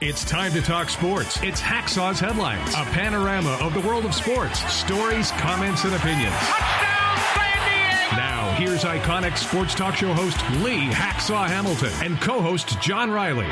It's time to talk sports. It's Hacksaw's Headlines, a panorama of the world of sports, stories, comments, and opinions. Touchdown, San Diego! Now, here's iconic sports talk show host Lee Hacksaw Hamilton and co-host John Riley.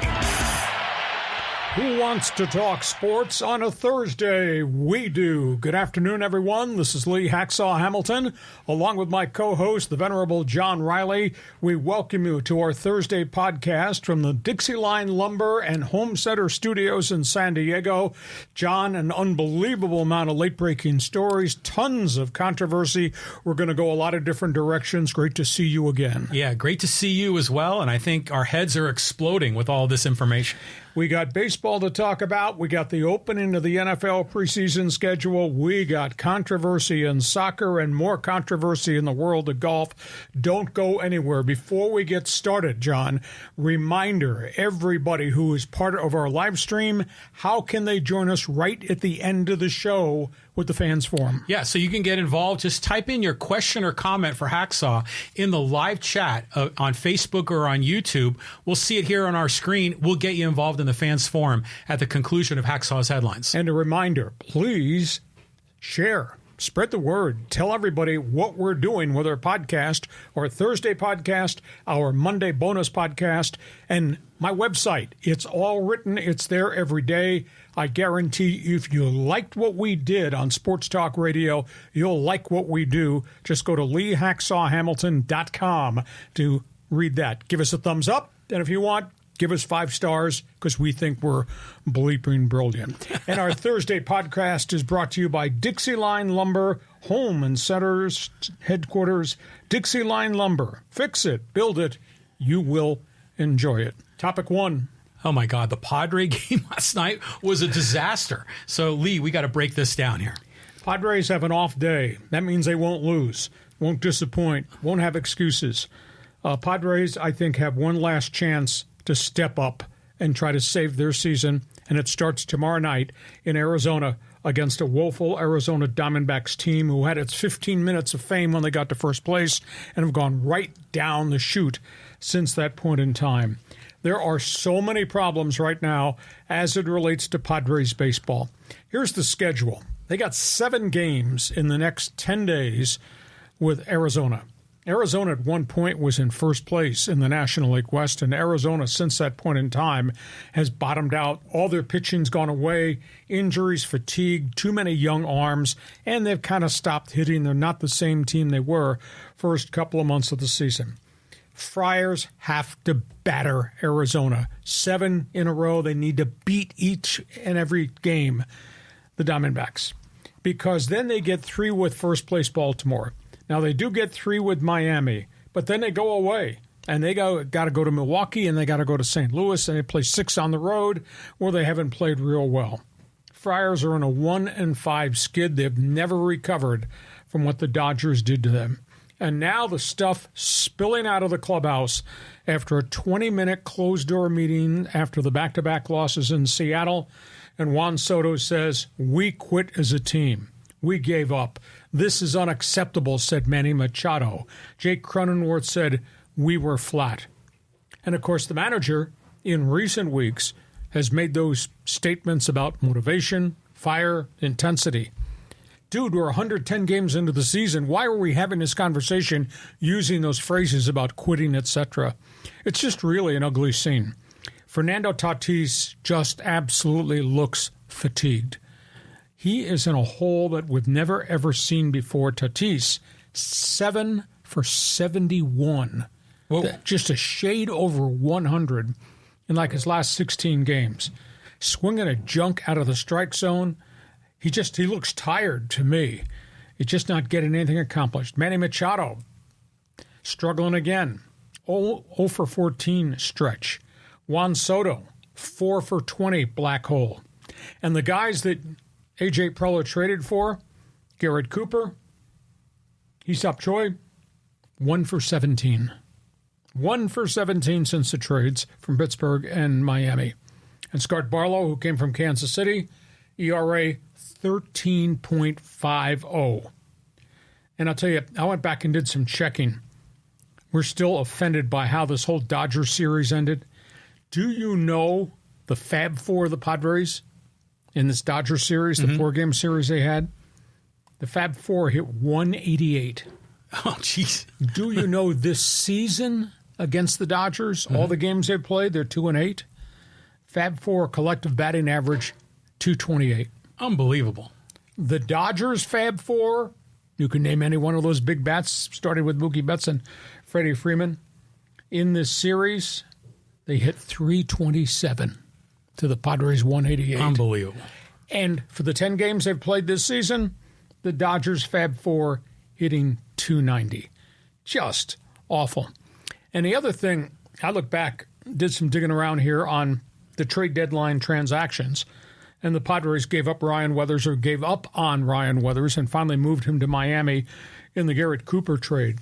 Who wants to talk sports on a Thursday? We do. Good afternoon, everyone. This is Lee Hacksaw Hamilton, along with my co-host, the Venerable John Riley. We welcome you to our Thursday podcast from the Dixieline Lumber and Home Center Studios in San Diego. John, an unbelievable amount of late-breaking stories, tons of controversy. We're going to go a lot of different directions. Great to see you again. Yeah, great to see you as well, and I think our heads are exploding with all this information. We got baseball to talk about. We got the opening of the NFL preseason schedule. We got controversy in soccer and more controversy in the world of golf. Don't go anywhere. Before we get started, John, reminder, everybody who is part of our live stream, how can they join us right at the end of the show with the Fans Forum? Yeah, so you can get involved. Just type in your question or comment for Hacksaw in the live chat on Facebook or on YouTube. We'll see it here on our screen. We'll get you involved in the Fans Forum at the conclusion of Hacksaw's Headlines. And a reminder, please share. Spread the word. Tell everybody what we're doing with our podcast, our Thursday podcast, our Monday bonus podcast, and my website. It's all written. It's there every day. I guarantee if you liked what we did on Sports Talk Radio, you'll like what we do. Just go to LeeHacksawHamilton.com to read that. Give us a thumbs up, and if you want, give us 5 stars because we think we're bleeping brilliant. And our Thursday podcast is brought to you by Dixieline Lumber, Home and Center's headquarters. Dixieline Lumber. Fix it. Build it. You will enjoy it. Topic 1. Oh, my God. The Padre game last night was a disaster. So, Lee, we got to break this down here. Padres have an off day. That means they won't lose, won't disappoint, won't have excuses. Padres, I think, have one last chance to step up and try to save their season, and it starts tomorrow night in Arizona against a woeful Arizona Diamondbacks team who had its 15 minutes of fame when they got to first place and have gone right down the chute since that point in time. There are so many problems right now as it relates to Padres baseball. Here's the schedule. They got 7 games in the next 10 days with Arizona. Arizona at one point was in first place in the National League West, and Arizona since that point in time has bottomed out. All their pitching's gone away, injuries, fatigue, too many young arms, and they've kind of stopped hitting. They're not the same team they were first couple of months of the season. Friars have to batter Arizona. 7 in a row. They need to beat each and every game, the Diamondbacks, because then they get 3 with first place Baltimore. Now, they do get 3 with Miami, but then they go away, and they got to go to Milwaukee, and they got to go to St. Louis, and they play 6 on the road where they haven't played real well. Friars are on a 1-5 skid. They've never recovered from what the Dodgers did to them. And now the stuff spilling out of the clubhouse after a 20-minute closed-door meeting after the back-to-back losses in Seattle, and Juan Soto says, "We quit as a team. We gave up. This is unacceptable," said Manny Machado. Jake Cronenworth said, "We were flat." And, of course, the manager in recent weeks has made those statements about motivation, fire, intensity. Dude, we're 110 games into the season. Why are we having this conversation using those phrases about quitting, etc.? It's just really an ugly scene. Fernando Tatis just absolutely looks fatigued. He is in a hole that we've never, ever seen before. Tatis, 7 for 71. Whoa. Just a shade over 100 in like his last 16 games. Swinging a junk out of the strike zone. He looks tired to me. He's just not getting anything accomplished. Manny Machado, struggling again. 0 for 14 stretch. Juan Soto, 4 for 20 black hole. And the guys that A.J. Preller traded for, Garrett Cooper, Hee-Seop Choi, 1 for 17. 1 for 17 since the trades from Pittsburgh and Miami. And Scott Barlow, who came from Kansas City, ERA 13.50. And I'll tell you, I went back and did some checking. We're still offended by how this whole Dodger series ended. Do you know the Fab Four of the Padres in this Dodgers series, the 4-game series they had. The Fab Four hit 188. Oh, jeez. Do you know this season against the Dodgers, all the games they've played, they're 2-8. Fab Four collective batting average 228. Unbelievable. The Dodgers Fab Four, you can name any one of those big bats, starting with Mookie Betts and Freddie Freeman. In this series, they hit 327 to the Padres 188. Unbelievable. And for the 10 games they've played this season, the Dodgers Fab Four hitting 290. Just awful. And the other thing, I look back, did some digging around here on the trade deadline transactions, and the Padres gave up on Ryan Weathers and finally moved him to Miami in the Garrett Cooper trade.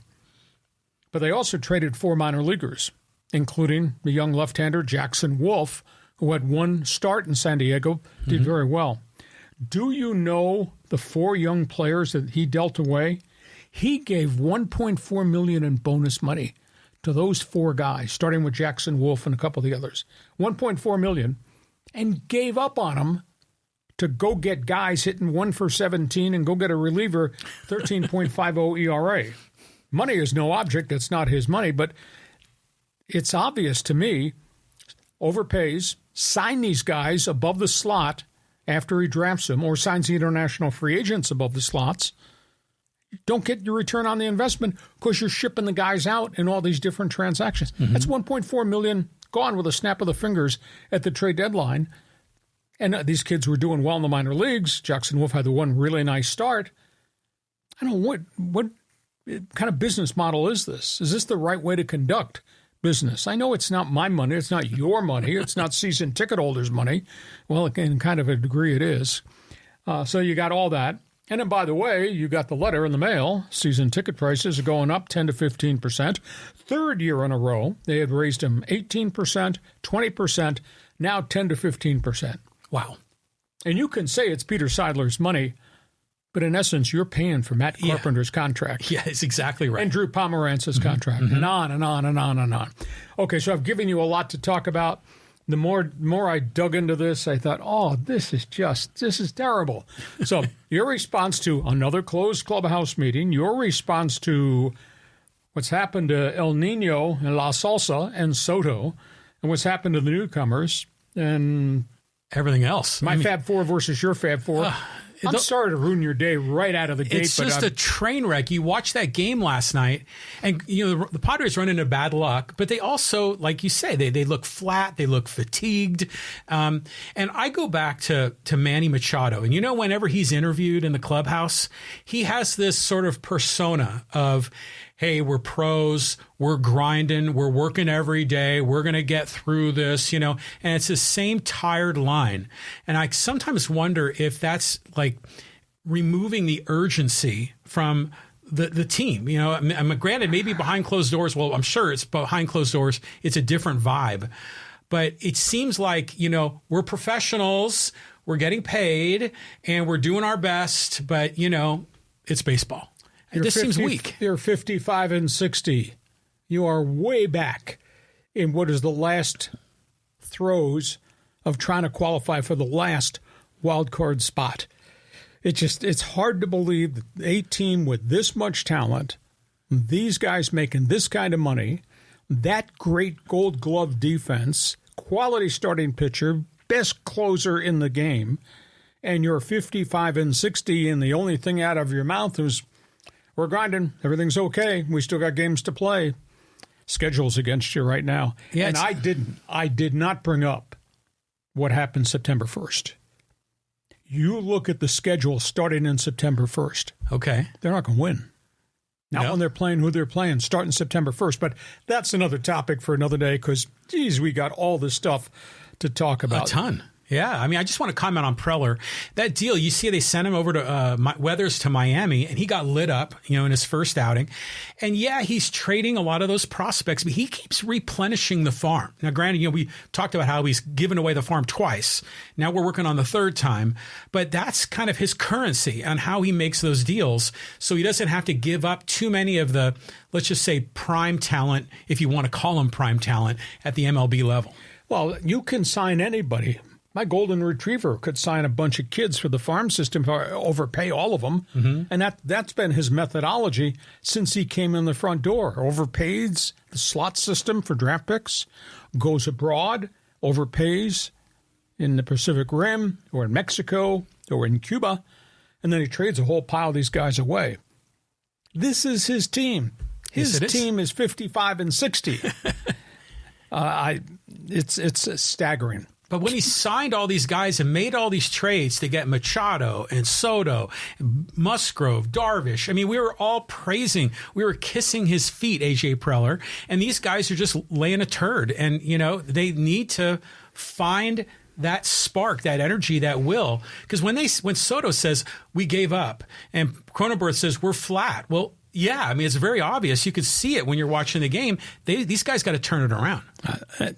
But they also traded 4 minor leaguers, including the young left-hander Jackson Wolf, who had 1 start in San Diego, did very well. Do you know the 4 young players that he dealt away? He gave $1.4 million in bonus money to those 4 guys, starting with Jackson Wolf and a couple of the others. $1.4 million, and gave up on them to go get guys hitting 1 for 17 and go get a reliever, 13.50 ERA. Money is no object. It's not his money, but it's obvious to me, overpays, sign these guys above the slot after he drafts them, or signs the international free agents above the slots. Don't get your return on the investment because you're shipping the guys out in all these different transactions. That's $1.4 million gone with a snap of the fingers at the trade deadline. And these kids were doing well in the minor leagues. Jackson Wolf had the 1 really nice start. I don't know, what kind of business model is this? Is this the right way to conduct business? I know it's not my money. It's not your money. It's not season ticket holders' money. Well, in kind of a degree it is. So you got all that. And then, by the way, you got the letter in the mail. Season ticket prices are going up 10 to 15%. 3rd year in a row, they had raised them 18%, 20%, now 10 to 15%. Wow. And you can say it's Peter Seidler's money, but in essence, you're paying for Matt Carpenter's contract. Yeah, it's exactly right. And Drew Pomerantz's contract, and on and on and on and on. Okay, so I've given you a lot to talk about. The more I dug into this, I thought, oh, this is terrible. So your response to another closed clubhouse meeting, your response to what's happened to El Nino and La Salsa and Soto, and what's happened to the newcomers, and everything else. My Fab Four versus your Fab Four. I'm sorry to ruin your day right out of the gate. It's just a train wreck. You watched that game last night, and the Padres run into bad luck, but they also, like you say, they look flat, they look fatigued. And I go back to Manny Machado, and whenever he's interviewed in the clubhouse, he has this sort of persona of, hey, we're pros, we're grinding, we're working every day, we're going to get through this, and it's the same tired line. And I sometimes wonder if that's like removing the urgency from the team. Granted, maybe behind closed doors, well, I'm sure it's behind closed doors, it's a different vibe. But it seems like, we're professionals, we're getting paid, and we're doing our best, but, it's baseball. This seems weak. You're 55 and 60. You are way back in what is the last throes of trying to qualify for the last wild card spot. It's hard to believe that a team with this much talent, these guys making this kind of money, that great Gold Glove defense, quality starting pitcher, best closer in the game, and you're 55 and 60, and the only thing out of your mouth is, we're grinding. Everything's okay. We still got games to play. Schedule's against you right now. Yeah, and I did not bring up what happened September 1st. You look at the schedule starting in September 1st. Okay. They're not going to win. Not when they're playing who they're playing, starting September 1st. But that's another topic for another day because, geez, we got all this stuff to talk about. A ton. Yeah, I just want to comment on Preller. That deal, you see they sent him over to Weathers to Miami, and he got lit up, in his first outing. And yeah, he's trading a lot of those prospects, but he keeps replenishing the farm. Now, granted, we talked about how he's given away the farm twice. Now we're working on the 3rd time, but that's kind of his currency on how he makes those deals. So he doesn't have to give up too many of the, let's just say, prime talent, if you want to call him prime talent, at the MLB level. Well, you can sign anybody. My golden retriever could sign a bunch of kids for the farm system, overpay all of them. Mm-hmm. And that's been his methodology since he came in the front door. Overpays the slot system for draft picks, goes abroad, overpays in the Pacific Rim or in Mexico or in Cuba, and then he trades a whole pile of these guys away. This is his team. His team is 55-60. It's staggering. But when he signed all these guys and made all these trades to get Machado and Soto, Musgrove, Darvish, I mean, we were all praising, we were kissing his feet, A.J. Preller, and these guys are just laying a turd. And, you know, they need to find that spark, that energy, that will. Because when Soto says, we gave up, and Cronenberth says, we're flat, well, yeah, I mean, it's very obvious. You could see it when you're watching the game. These guys got to turn it around.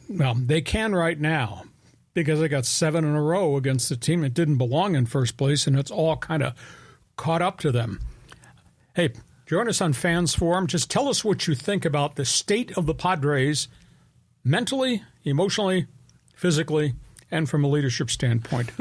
Well, they can right now, because they got 7 in a row against the team that didn't belong in first place, and it's all kind of caught up to them. Hey, join us on Fans Forum. Just tell us what you think about the state of the Padres mentally, emotionally, physically, and from a leadership standpoint.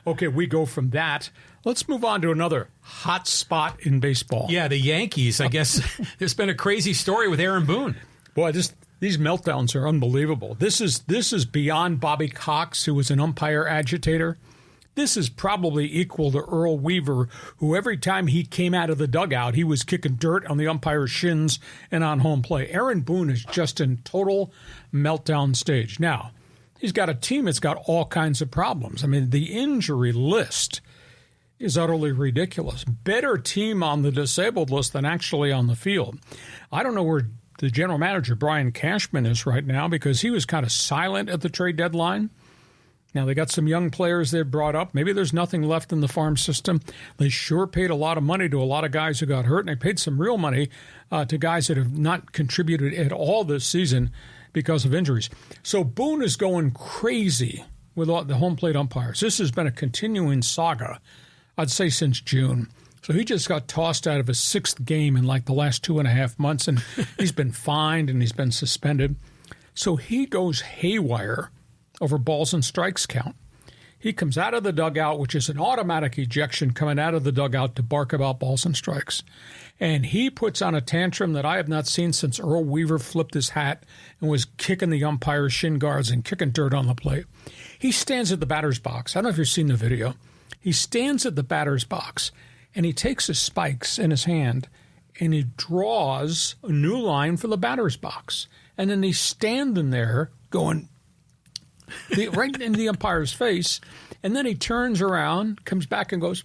Okay, we go from that. Let's move on to another hot spot in baseball. Yeah, the Yankees. I guess there's been a crazy story with Aaron Boone. Boy, these meltdowns are unbelievable. This is beyond Bobby Cox, who was an umpire agitator. This is probably equal to Earl Weaver, who every time he came out of the dugout, he was kicking dirt on the umpire's shins and on home plate. Aaron Boone is just in total meltdown stage. Now, he's got a team that's got all kinds of problems. I mean, the injury list is utterly ridiculous. Better team on the disabled list than actually on the field. I don't know where the general manager, Brian Cashman, is right now because he was kind of silent at the trade deadline. Now, they got some young players they've brought up. Maybe there's nothing left in the farm system. They sure paid a lot of money to a lot of guys who got hurt, and they paid some real money to guys that have not contributed at all this season because of injuries. So Boone is going crazy with all the home plate umpires. This has been a continuing saga, I'd say, since June. So he just got tossed out of his 6th game in like the last 2.5 months, and he's been fined and he's been suspended. So he goes haywire over balls and strikes count. He comes out of the dugout, which is an automatic ejection coming out of the dugout to bark about balls and strikes. And he puts on a tantrum that I have not seen since Earl Weaver flipped his hat and was kicking the umpire's shin guards and kicking dirt on the plate. He stands at the batter's box. I don't know if you've seen the video. He stands at the batter's box, and he takes his spikes in his hand, and he draws a new line for the batter's box. And then he's standing there going right into the umpire's face, and then he turns around, comes back, and goes,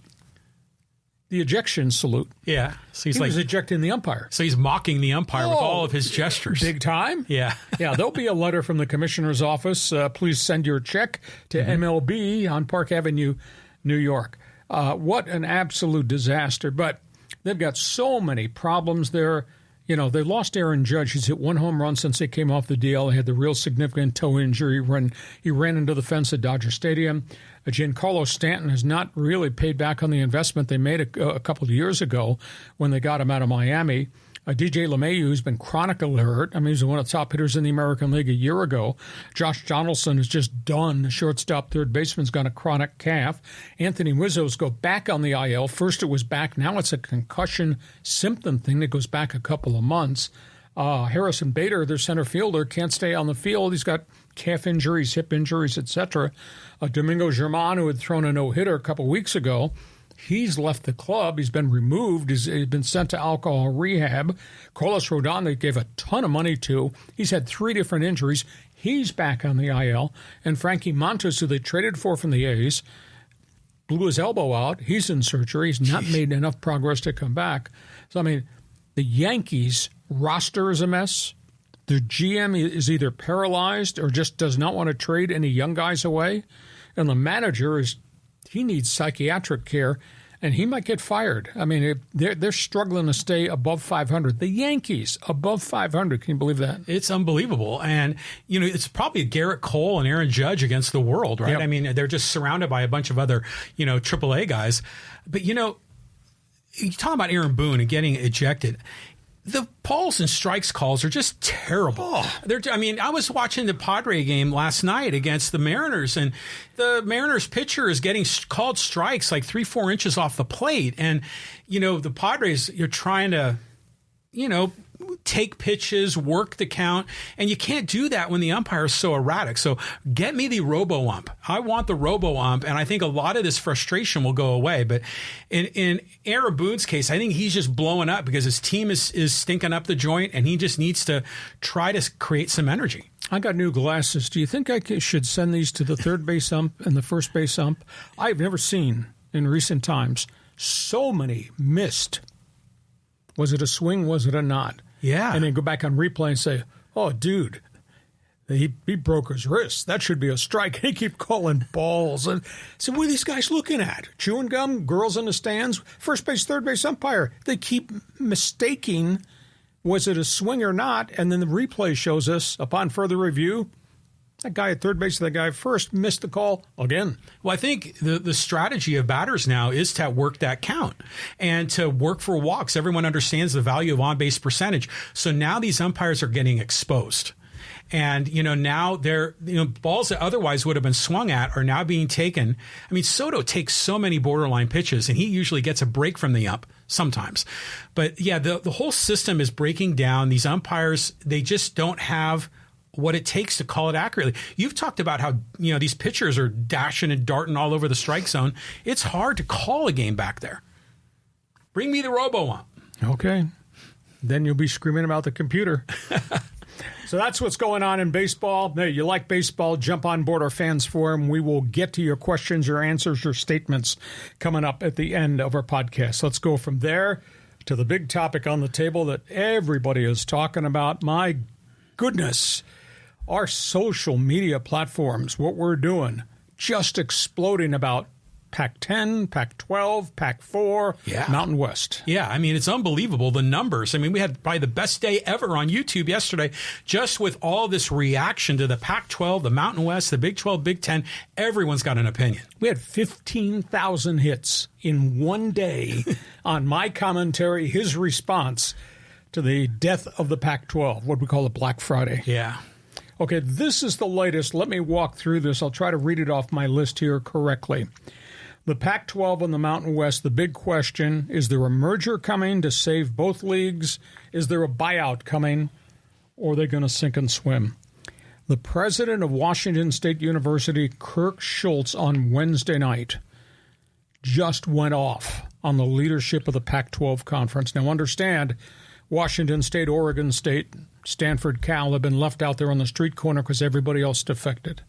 the ejection salute. Yeah. So he was ejecting the umpire. So he's mocking the umpire with all of his gestures. Big time. Yeah. Yeah, there'll be a letter from the commissioner's office. Please send your check to MLB on Park Avenue, New York. What an absolute disaster. But they've got so many problems there. You know, they lost Aaron Judge. He's hit 1 home run since they came off the DL. He had the real significant toe injury when he ran into the fence at Dodger Stadium. Giancarlo Stanton has not really paid back on the investment they made a couple of years ago when they got him out of Miami. DJ LeMahieu, who's been chronically hurt. I mean, he's one of the top hitters in the American League a year ago. Josh Donaldson is just done. The shortstop, third baseman's got a chronic calf. Anthony Rizzo's go back on the IL. First it was back. Now it's a concussion symptom thing that goes back a couple of months. Harrison Bader, their center fielder, can't stay on the field. He's got calf injuries, hip injuries, etc. Domingo Germán, who had thrown a no-hitter a couple weeks ago, he's left the club. He's been removed. He's been sent to alcohol rehab. Carlos Rodon, they gave a ton of money to. He's had 3 different injuries. He's back on the IL. And Frankie Montas, who they traded for from the A's, blew his elbow out. He's in surgery. He's not made enough progress to come back. So, I mean, the Yankees roster is a mess. Their GM is either paralyzed or just does not want to trade any young guys away. And the manager he needs psychiatric care, and he might get fired. I mean, they're struggling to stay above 500. The Yankees, above 500. Can you believe that? It's unbelievable. And, you know, it's probably Garrett Cole and Aaron Judge against the world, right? Yep. I mean, they're just surrounded by a bunch of other, you know, AAA guys. But, you know, you talk about Aaron Boone and getting ejected. the balls and strikes calls are just terrible. I was watching the Padre game last night against the Mariners, and the Mariners pitcher is getting called strikes like 3-4 inches off the plate. And, the Padres, you're trying to, take pitches, work the count, and you can't do that when the umpire is so erratic. So get me the robo-ump. I want the robo-ump, and I think a lot of this frustration will go away. But in Aaron Boone's case, I think he's just blowing up because his team is stinking up the joint, and he just needs to try to create some energy. I got new glasses. Do you think I should send these to the third base ump and the first base ump? I've never seen in recent times so many missed. Was it a swing? Was it a not? Yeah. And then go back on replay and say, oh, dude, he broke his wrist. That should be a strike. He keep calling balls. And so what are these guys looking at? Chewing gum, girls in the stands, first base, third base umpire. They keep mistaking, was it a swing or not? And then the replay shows us, upon further review, that guy at third base, that guy at first missed the call again. Well, I think the strategy of batters now is to work that count and to work for walks. Everyone understands the value of on-base percentage. So now these umpires are getting exposed. And, now they're, balls that otherwise would have been swung at are now being taken. I mean, Soto takes so many borderline pitches, and he usually gets a break from the ump sometimes. But, yeah, the whole system is breaking down. These umpires, they just don't have what it takes to call it accurately. You've talked about how, these pitchers are dashing and darting all over the strike zone. It's hard to call a game back there. Bring me the robo-ump. Okay. Then you'll be screaming about the computer. So that's what's going on in baseball. Hey, you like baseball, jump on board our fans forum. We will get to your questions, your answers, your statements coming up at the end of our podcast. Let's go from there to the big topic on the table that everybody is talking about. My goodness. Our social media platforms, what we're doing, just exploding about PAC-10, PAC-12, PAC-4, Mountain West. Yeah, I mean, it's unbelievable, the numbers. I mean, we had probably the best day ever on YouTube yesterday, just with all this reaction to the PAC-12, the Mountain West, the Big 12, Big 10. Everyone's got an opinion. We had 15,000 hits in one day on my commentary, his response to the death of the Pac-12, what we call the Black Friday. Yeah. Okay, this is the latest. Let me walk through this. I'll try to read it off my list here correctly. The Pac-12 and the Mountain West, the big question, is there a merger coming to save both leagues? Is there a buyout coming? Or are they going to sink and swim? The president of Washington State University, Kirk Schultz, on Wednesday night just went off on the leadership of the Pac-12 conference. Now understand, Washington State, Oregon State, Stanford, Cal have been left out there on the street corner because everybody else defected.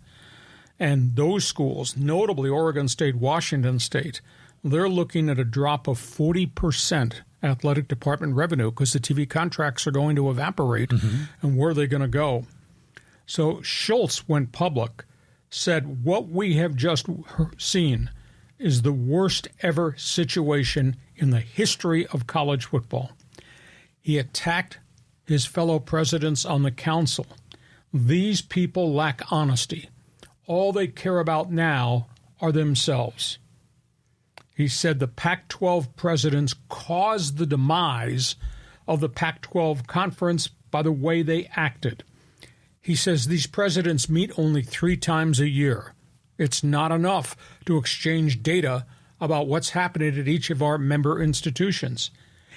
And those schools, notably Oregon State, Washington State, they're looking at a drop of 40% athletic department revenue because the TV contracts are going to evaporate. And where are they going to go? So Schultz went public, said what we have just seen is the worst ever situation in the history of college football. He attacked his fellow presidents on the council. These people lack honesty. All they care about now are themselves. He said the Pac-12 presidents caused the demise of the Pac-12 conference by the way they acted. He says these presidents meet only 3 times a year. It's not enough to exchange data about what's happening at each of our member institutions.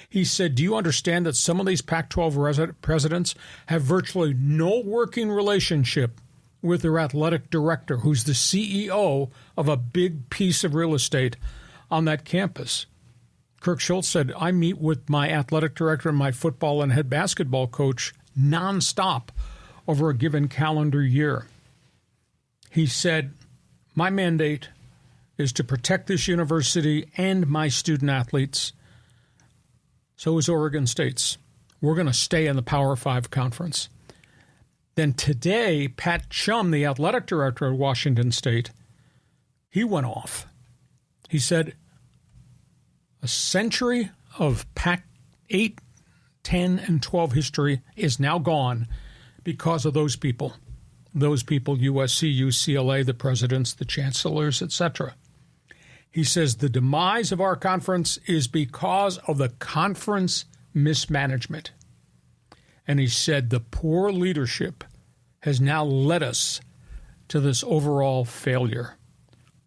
He said, do you understand that some of these Pac-12 presidents have virtually no working relationship with their athletic director, who's the CEO of a big piece of real estate on that campus? Kirk Schultz said, I meet with my athletic director and my football and head basketball coach nonstop over a given calendar year. He said, my mandate is to protect this university and my student athletes. So is Oregon State's. We're going to stay in the Power 5 conference. Then today, Pat Chum, the athletic director at Washington State, he went off. He said, a century of Pac-8, 10, and 12 history is now gone because of those people. Those people, USC, UCLA, the presidents, the chancellors, etc. He says the demise of our conference is because of the conference mismanagement. And he said the poor leadership has now led us to this overall failure.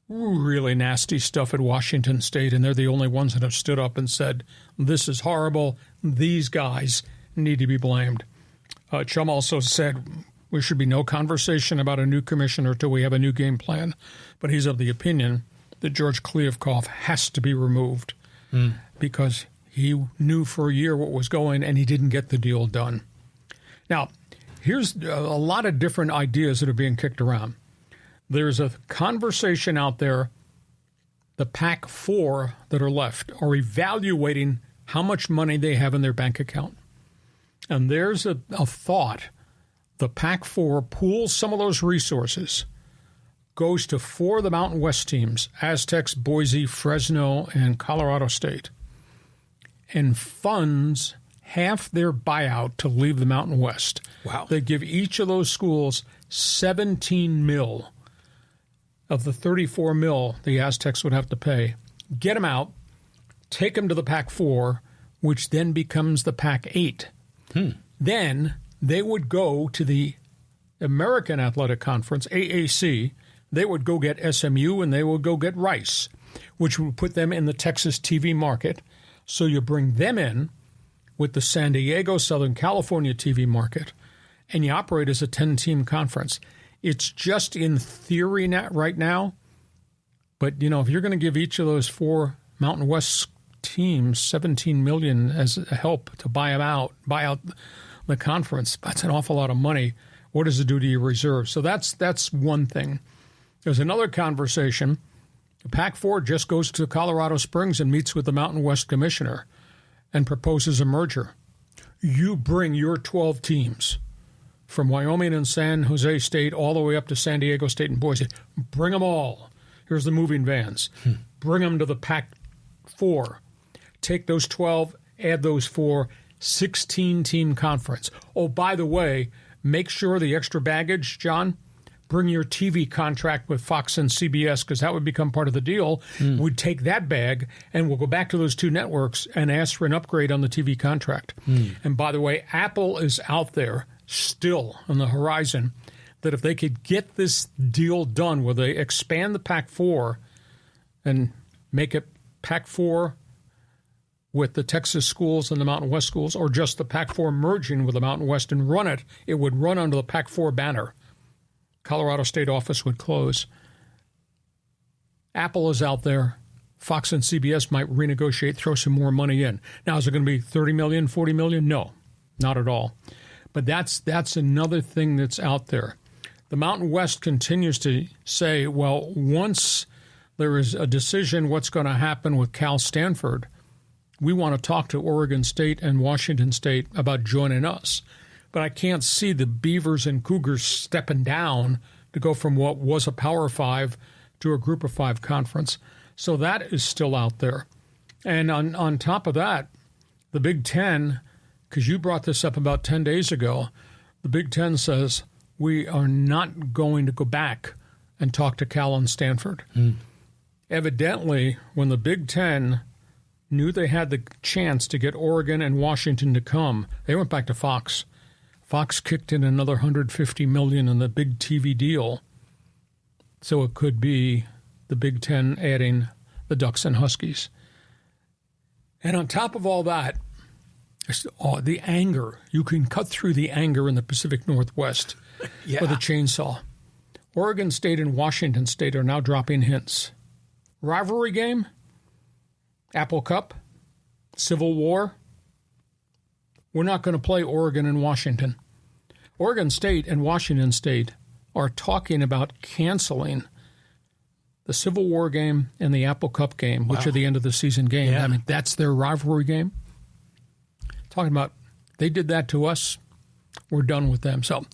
Really nasty stuff at Washington State, and they're the only ones that have stood up and said, this is horrible. These guys need to be blamed. Chum also said there should be no conversation about a new commissioner till we have a new game plan. But he's of the opinion that George Kliavkoff has to be removed because he knew for a year what was going and he didn't get the deal done. Now, here's a lot of different ideas that are being kicked around. There's a conversation out there, the PAC-4 that are left are evaluating how much money they have in their bank account. And there's a thought, the PAC-4 pools some of those resources, goes to 4 of the Mountain West teams, Aztecs, Boise, Fresno, and Colorado State, and funds half their buyout to leave the Mountain West. Wow. They give each of those schools $17 million of the $34 million the Aztecs would have to pay. Get them out, take them to the PAC-4, which then becomes the PAC-8. Then they would go to the American Athletic Conference, AAC. They would go get SMU and they would go get Rice, which would put them in the Texas TV market. So you bring them in with the San Diego, Southern California TV market, and you operate as a 10-team conference. It's just in theory right now, but, you know, if you're going to give each of those 4 Mountain West teams $17 million as a help to buy out the conference, that's an awful lot of money. What does it do to your reserves? So that's one thing. There's another conversation. The PAC-4 just goes to Colorado Springs and meets with the Mountain West commissioner and proposes a merger. You bring your 12 teams from Wyoming and San Jose State all the way up to San Diego State and Boise. Bring them all. Here's the moving vans. Bring them to the PAC-4. Take those 12, add those 4, 16-team conference. Oh, by the way, make sure the extra baggage, John, bring your TV contract with Fox and CBS, because that would become part of the deal. We'd take that bag, and we'll go back to those 2 networks and ask for an upgrade on the TV contract. And by the way, Apple is out there still on the horizon that if they could get this deal done where they expand the PAC-4 and make it PAC-4 with the Texas schools and the Mountain West schools, or just the PAC-4 merging with the Mountain West and run it, it would run under the PAC-4 banner. Colorado State office would close. Apple is out there. Fox and CBS might renegotiate, throw some more money in. Now, is it going to be $30 million, $40 million? No, not at all. But that's another thing that's out there. The Mountain West continues to say, well, once there is a decision what's going to happen with Cal Stanford, we want to talk to Oregon State and Washington State about joining us. But I can't see the Beavers and Cougars stepping down to go from what was a Power 5 to a Group of 5 conference. So that is still out there. And on top of that, the Big Ten, because you brought this up about 10 days ago, the Big Ten says we are not going to go back and talk to Cal and Stanford. Evidently, when the Big Ten knew they had the chance to get Oregon and Washington to come, they went back to Fox. Fox kicked in another $150 million in the big TV deal. So it could be the Big Ten adding the Ducks and Huskies. And on top of all that, the anger. You can cut through the anger in the Pacific Northwest with a chainsaw. Oregon State and Washington State are now dropping hints. Rivalry game? Apple Cup? Civil War? We're not going to play Oregon and Washington. Oregon State and Washington State are talking about canceling the Civil War game and the Apple Cup game, which are the end of the season game. I mean, that's their rivalry game. Talking about they did that to us, we're done with them. So,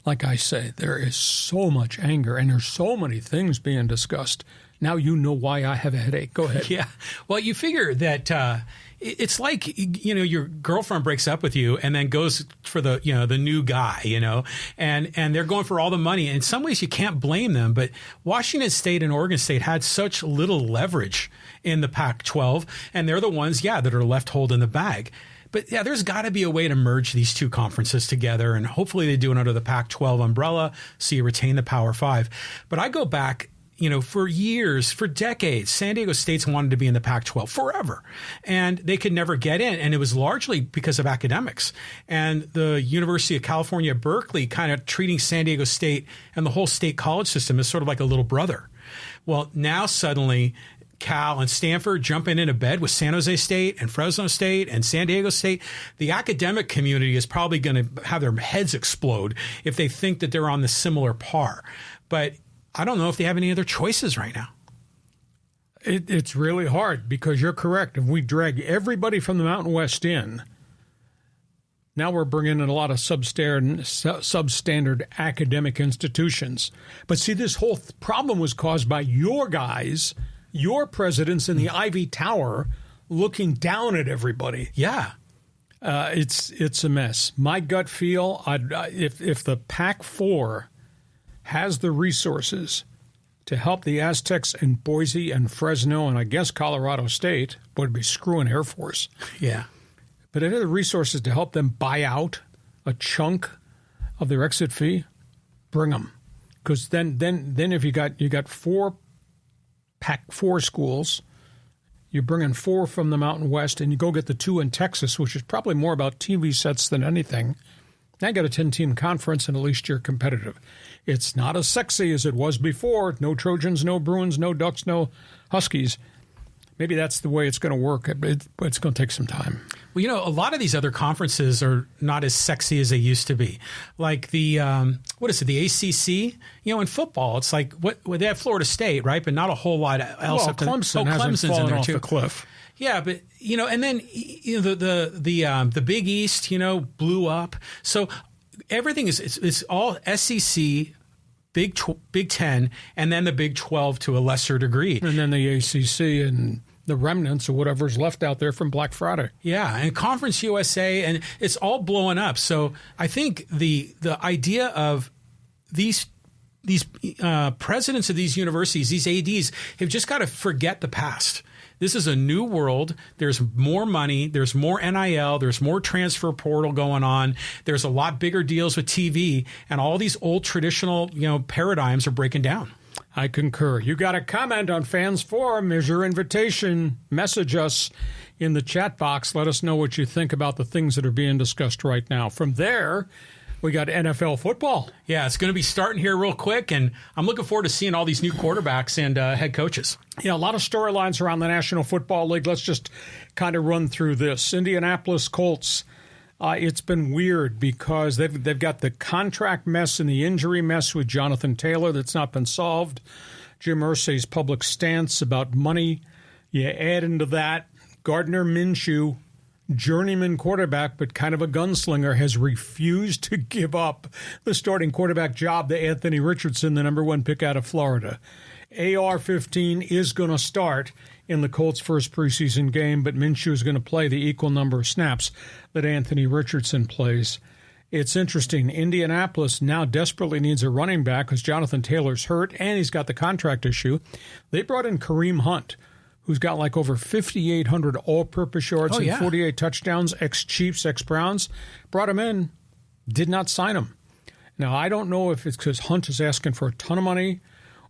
like I say, there is so much anger and there's so many things being discussed. Now you know why I have a headache. Go ahead. Yeah. Well, you figure that it's like, you know, your girlfriend breaks up with you and then goes for the, you know, the new guy, you know, and they're going for all the money. In some ways, you can't blame them. But Washington State and Oregon State had such little leverage in the Pac-12, and they're the ones, that are left holding the bag. But yeah, there's got to be a way to merge these two conferences together, and hopefully they do it under the Pac-12 umbrella so you retain the Power 5. But I go back, for years, for decades, San Diego State's wanted to be in the Pac-12 forever, and they could never get in. And it was largely because of academics. And the University of California, Berkeley, kind of treating San Diego State and the whole state college system as sort of like a little brother. Well, now suddenly Cal and Stanford jumping into bed with San Jose State and Fresno State and San Diego State. The academic community is probably going to have their heads explode if they think that they're on the similar par. But I don't know if they have any other choices right now. It's really hard because you're correct. If we drag everybody from the Mountain West in, now we're bringing in a lot of substandard academic institutions. But see, this whole problem was caused by your guys, your presidents in the Ivy Tower looking down at everybody. Yeah. It's a mess. My gut feel, if the Pac-4 has the resources to help the Aztecs and Boise and Fresno and I guess Colorado State, would be screwing Air Force. Yeah. But it had the resources to help them buy out a chunk of their exit fee, bring them. Because then if you got 4 Pac-4 schools, you're bringing 4 from the Mountain West, and you go get the 2 in Texas, which is probably more about TV sets than anything. Now you got a 10-team conference, and at least you're competitive. It's not as sexy as it was before. No Trojans, no Bruins, no Ducks, no Huskies. Maybe that's the way it's going to work, but it's going to take some time. Well, a lot of these other conferences are not as sexy as they used to be. Like the, the ACC? In football, it's like, they have Florida State, right? But not a whole lot else. Well, Clemson hasn't fallen off the cliff. Yeah, but, and then the Big East, blew up. So everything it's all SEC, Big Ten, and then the Big 12 to a lesser degree. And then the ACC and the remnants of whatever's left out there from Black Friday. Yeah, and Conference USA, and it's all blowing up. So I think the idea of these presidents of these universities, these ADs, have just got to forget the past. This is a new world. There's more money. There's more NIL. There's more transfer portal going on. There's a lot bigger deals with TV, and all these old traditional, paradigms are breaking down. I concur. You got a comment on Fans Forum. There's your invitation. Message us in the chat box. Let us know what you think about the things that are being discussed right now. From there, we got NFL football. Yeah, it's going to be starting here real quick, and I'm looking forward to seeing all these new quarterbacks and head coaches. Yeah, a lot of storylines around the National Football League. Let's just kind of run through this. Indianapolis Colts. It's been weird because they've got the contract mess and the injury mess with Jonathan Taylor that's not been solved. Jim Irsay's public stance about money. You add into that Gardner Minshew, journeyman quarterback, but kind of a gunslinger, has refused to give up the starting quarterback job to Anthony Richardson, the number 1 pick out of Florida. AR-15 is going to start in the Colts' first preseason game, but Minshew is going to play the equal number of snaps that Anthony Richardson plays. It's interesting. Indianapolis now desperately needs a running back because Jonathan Taylor's hurt and he's got the contract issue. They brought in Kareem Hunt, who's got like over 5,800 all-purpose yards and 48 touchdowns, ex-Chiefs, ex-Browns. Brought him in, did not sign him. Now, I don't know if it's because Hunt is asking for a ton of money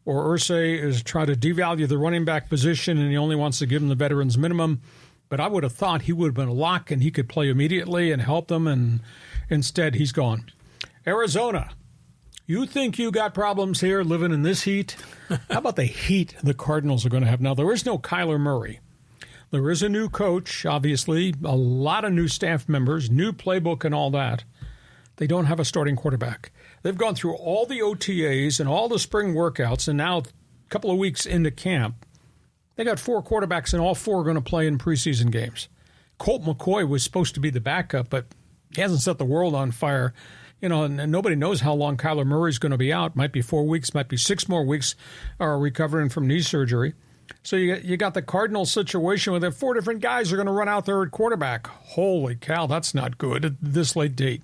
or Irsay is trying to devalue the running back position and he only wants to give him the veterans minimum. But I would have thought he would have been a lock and he could play immediately and help them, and instead he's gone. Arizona. You think you got problems here living in this heat? How about the heat the Cardinals are going to have? Now, there is no Kyler Murray. There is a new coach, obviously, a lot of new staff members, new playbook and all that. They don't have a starting quarterback. They've gone through all the OTAs and all the spring workouts, and now a couple of weeks into camp, they got 4 quarterbacks, and all 4 are going to play in preseason games. Colt McCoy was supposed to be the backup, but he hasn't set the world on fire. And nobody knows how long Kyler Murray's going to be out. Might be 4 weeks, might be 6 more weeks recovering from knee surgery. So you got the Cardinals situation where 4 different guys are going to run out there at quarterback. Holy cow, that's not good at this late date.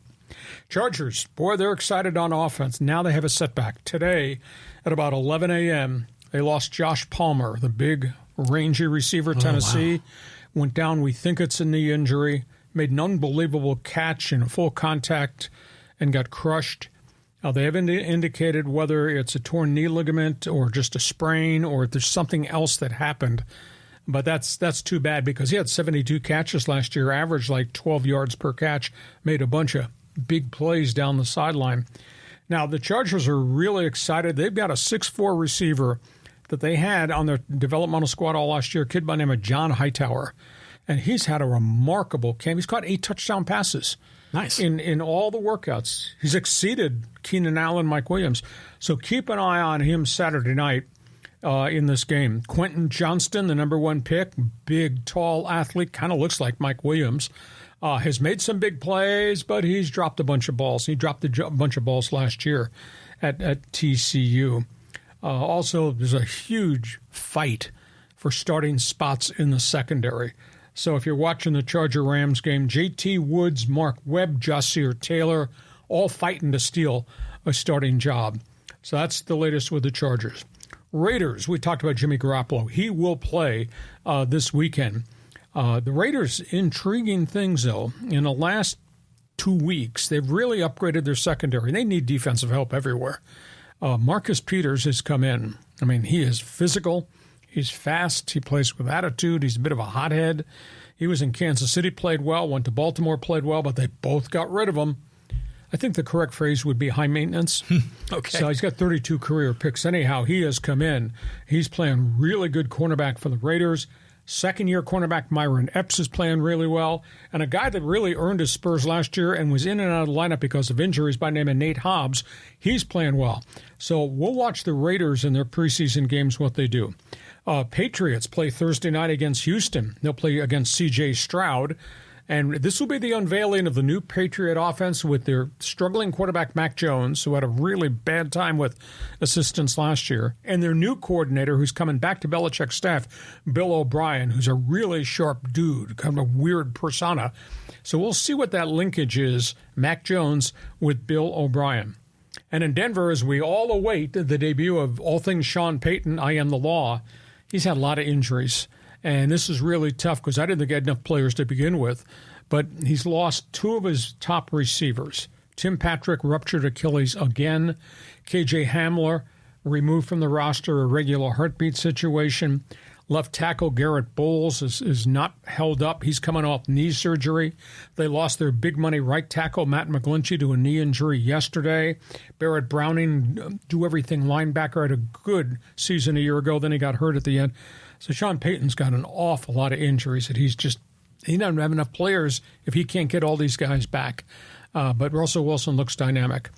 Chargers, boy, they're excited on offense. Now they have a setback. Today, at about 11 a.m., they lost Josh Palmer, the big, rangy receiver, Tennessee. Wow. Went down, we think it's a knee injury. made an unbelievable catch in full contact and got crushed. They haven't indicated whether it's a torn knee ligament or just a sprain or if there's something else that happened. But that's too bad because he had 72 catches last year, averaged like 12 yards per catch, made a bunch of big plays down the sideline. Now, the Chargers are really excited. They've got a 6'4" receiver that they had on their developmental squad all last year, a kid by the name of John Hightower. And he's had a remarkable camp. He's caught 8 touchdown passes. Nice. In all the workouts. He's exceeded Keenan Allen, Mike Williams. So keep an eye on him Saturday night in this game. Quentin Johnston, the number 1 pick, big, tall athlete, kind of looks like Mike Williams, has made some big plays, but he's dropped a bunch of balls. He dropped a bunch of balls last year at TCU. Also, there's a huge fight for starting spots in the secondary. So if you're watching the Charger-Rams game, J.T. Woods, Mark Webb, Jasier Taylor, all fighting to steal a starting job. So that's the latest with the Chargers. Raiders, we talked about Jimmy Garoppolo. He will play this weekend. The Raiders, intriguing things, though. In the last 2 weeks, they've really upgraded their secondary. They need defensive help everywhere. Marcus Peters has come in. I mean, he is physical. He's fast. He plays with attitude. He's a bit of a hothead. He was in Kansas City, played well, went to Baltimore, played well, but they both got rid of him. I think the correct phrase would be high maintenance. Okay. So he's got 32 career picks. Anyhow, he has come in. He's playing really good cornerback for the Raiders. Second-year cornerback Myron Epps is playing really well. And a guy that really earned his spurs last year and was in and out of the lineup because of injuries by the name of Nate Hobbs, he's playing well. So we'll watch the Raiders in their preseason games, what they do. Patriots play Thursday night against Houston. They'll play against C.J. Stroud. And this will be the unveiling of the new Patriot offense with their struggling quarterback, Mac Jones, who had a really bad time with assistants last year, and their new coordinator, who's coming back to Belichick's staff, Bill O'Brien, who's a really sharp dude, kind of a weird persona. So we'll see what that linkage is, Mac Jones with Bill O'Brien. And in Denver, as we all await the debut of all things Sean Payton, I Am the Law, he's had a lot of injuries. And this is really tough because I didn't think he had enough players to begin with. But he's lost 2 of his top receivers. Tim Patrick ruptured Achilles again. KJ Hamler removed from the roster, a regular heartbeat situation. Left tackle Garrett Bowles is not held up. He's coming off knee surgery. They lost their big money right tackle, Matt McGlinchey, to a knee injury yesterday. Barrett Browning, do everything linebacker, had a good season a year ago. Then he got hurt at the end. So Sean Payton's got an awful lot of injuries that he doesn't have enough players if he can't get all these guys back. But Russell Wilson looks dynamic.